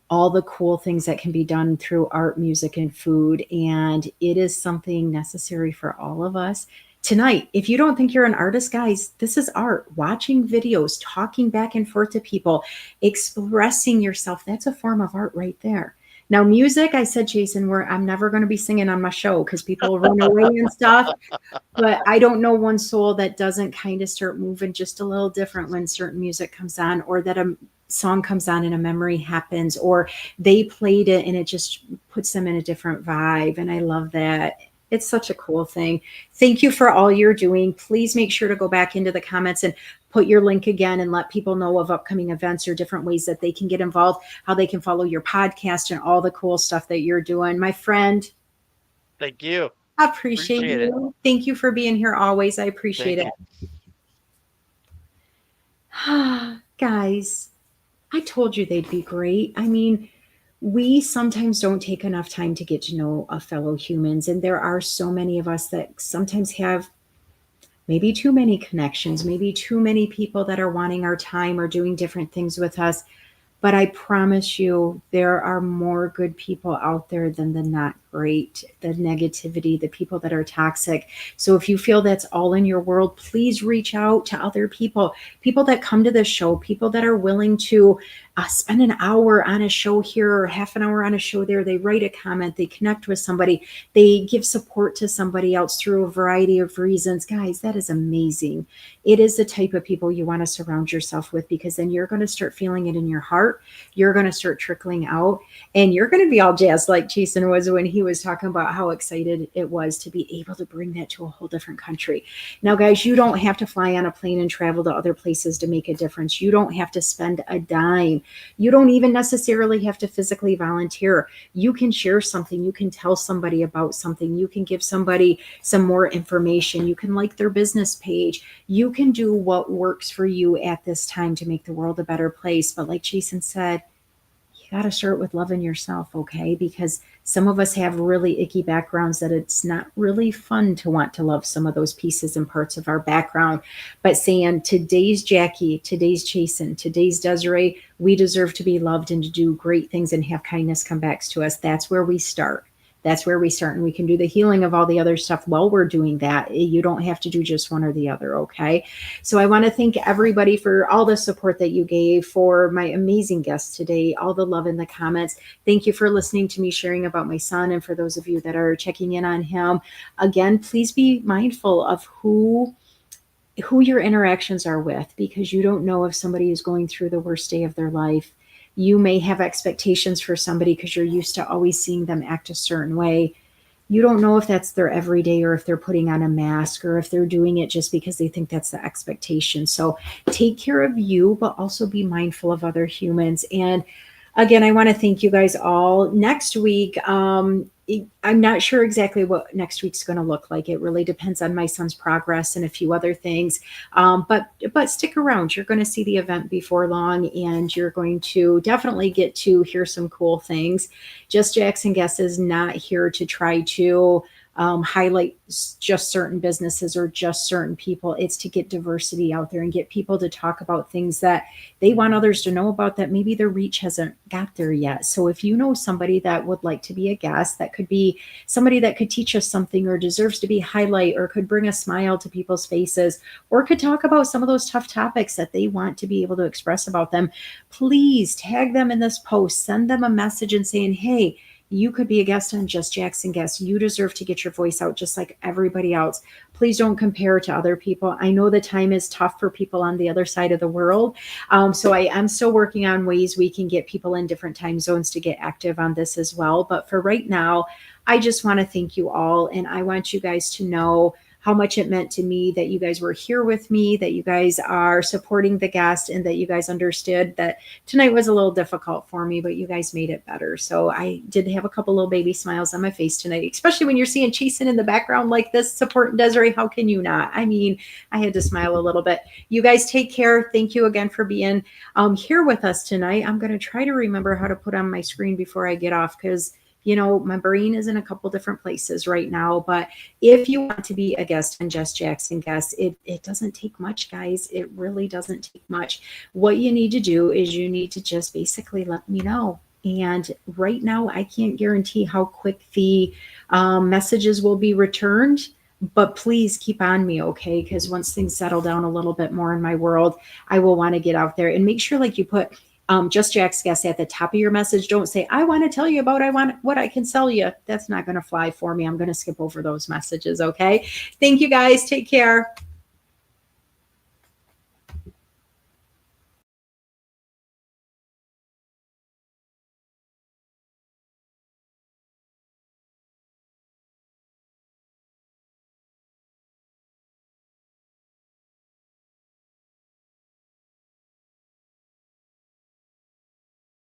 all the cool things that can be done through art, music, and food. And it is something necessary for all of us. tonight, if you don't think you're an artist, guys, this is art. Watching videos, talking back and forth to people, expressing yourself, that's a form of art right there. Now, music, I said, Jason, I'm never going to be singing on my show because people will run away and stuff. But I don't know one soul that doesn't kind of start moving just a little different when certain music comes on, or that a song comes on and a memory happens, or they played it and it just puts them in a different vibe. And I love that. It's such a cool thing. Thank you for all you're doing. Please make sure to go back into the comments and put your link again and let people know of upcoming events or different ways that they can get involved, how they can follow your podcast and all the cool stuff that you're doing. My friend. Thank you. I appreciate you. It. Thank you for being here always. I appreciate it. Guys, I told you they'd be great. I mean, we sometimes don't take enough time to get to know fellow humans. And there are so many of us that sometimes have maybe too many connections, maybe too many people that are wanting our time or doing different things with us. But I promise you, there are more good people out there than the not great, the negativity, the people that are toxic. So if you feel that's all in your world, please reach out to other people that come to this show, people that are willing to spend an hour on a show here or half an hour on a show there. They write a comment, they connect with somebody, they give support to somebody else through a variety of reasons. Guys, that is amazing. It is the type of people you want to surround yourself with, because then you're going to start feeling it in your heart. You're going to start trickling out, and you're going to be all jazzed like Jason was when he was talking about how excited it was to be able to bring that to a whole different country. Now, guys, you don't have to fly on a plane and travel to other places to make a difference. You don't have to spend a dime. You don't even necessarily have to physically volunteer. You can share something. You can tell somebody about something. You can give somebody some more information. You can like their business page. You can do what works for you at this time to make the world a better place. But like Jason said, you got to start with loving yourself, okay? Because some of us have really icky backgrounds that it's not really fun to want to love some of those pieces and parts of our background. But saying today's Jackie, today's Chason, today's Desiree, we deserve to be loved and to do great things and have kindness come back to us. That's where we start. That's where we start, and we can do the healing of all the other stuff while we're doing that. You don't have to do just one or the other, okay? So I want to thank everybody for all the support that you gave, for my amazing guests today, all the love in the comments. Thank you for listening to me sharing about my son, and for those of you that are checking in on him. Again, please be mindful of who your interactions are with, because you don't know if somebody is going through the worst day of their life. You may have expectations for somebody because you're used to always seeing them act a certain way. You don't know if that's their everyday, or if they're putting on a mask, or if they're doing it just because they think that's the expectation. So take care of you, but also be mindful of other humans. And again, I want to thank you guys all. Next week, I'm not sure exactly what next week's going to look like. It really depends on my son's progress and a few other things. But stick around. You're going to see the event before long, and you're going to definitely get to hear some cool things. Just Jackson Guest is not here to try to highlight just certain businesses or just certain people. It's to get diversity out there and get people to talk about things that they want others to know about, that maybe their reach hasn't got there yet. So if you know somebody that would like to be a guest, that could be somebody that could teach us something, or deserves to be highlight, or could bring a smile to people's faces, or could talk about some of those tough topics that they want to be able to express about them, please tag them in this post, send them a message and saying, hey, you could be a guest on Just Jackson Guest. You deserve to get your voice out just like everybody else. Please don't compare to other people. I know the time is tough for people on the other side of the world. So I am still working on ways we can get people in different time zones to get active on this as well. But for right now, I just want to thank you all. And I want you guys to know how much it meant to me that you guys were here with me, that you guys are supporting the guest, and that you guys understood that tonight was a little difficult for me, but you guys made it better. So I did have a couple little baby smiles on my face tonight, especially when you're seeing Chason in the background like this, supporting Desiree. How can you not? I mean, I had to smile a little bit. You guys take care. Thank you again for being here with us tonight. I'm going to try to remember how to put on my screen before I get off, because my brain is in a couple different places right now. But if you want to be a guest on Just Jackson Guest, it doesn't take much, guys. It really doesn't take much. What you need to do is you need to just basically let me know. And right now, I can't guarantee how quick the messages will be returned, but please keep on me, okay? Because once things settle down a little bit more in my world, I will want to get out there and make sure, like you put Just Jack's Guest at the top of your message. Don't say, I want to tell you about what I can sell you. That's not going to fly for me. I'm going to skip over those messages, okay? Thank you guys. Take care.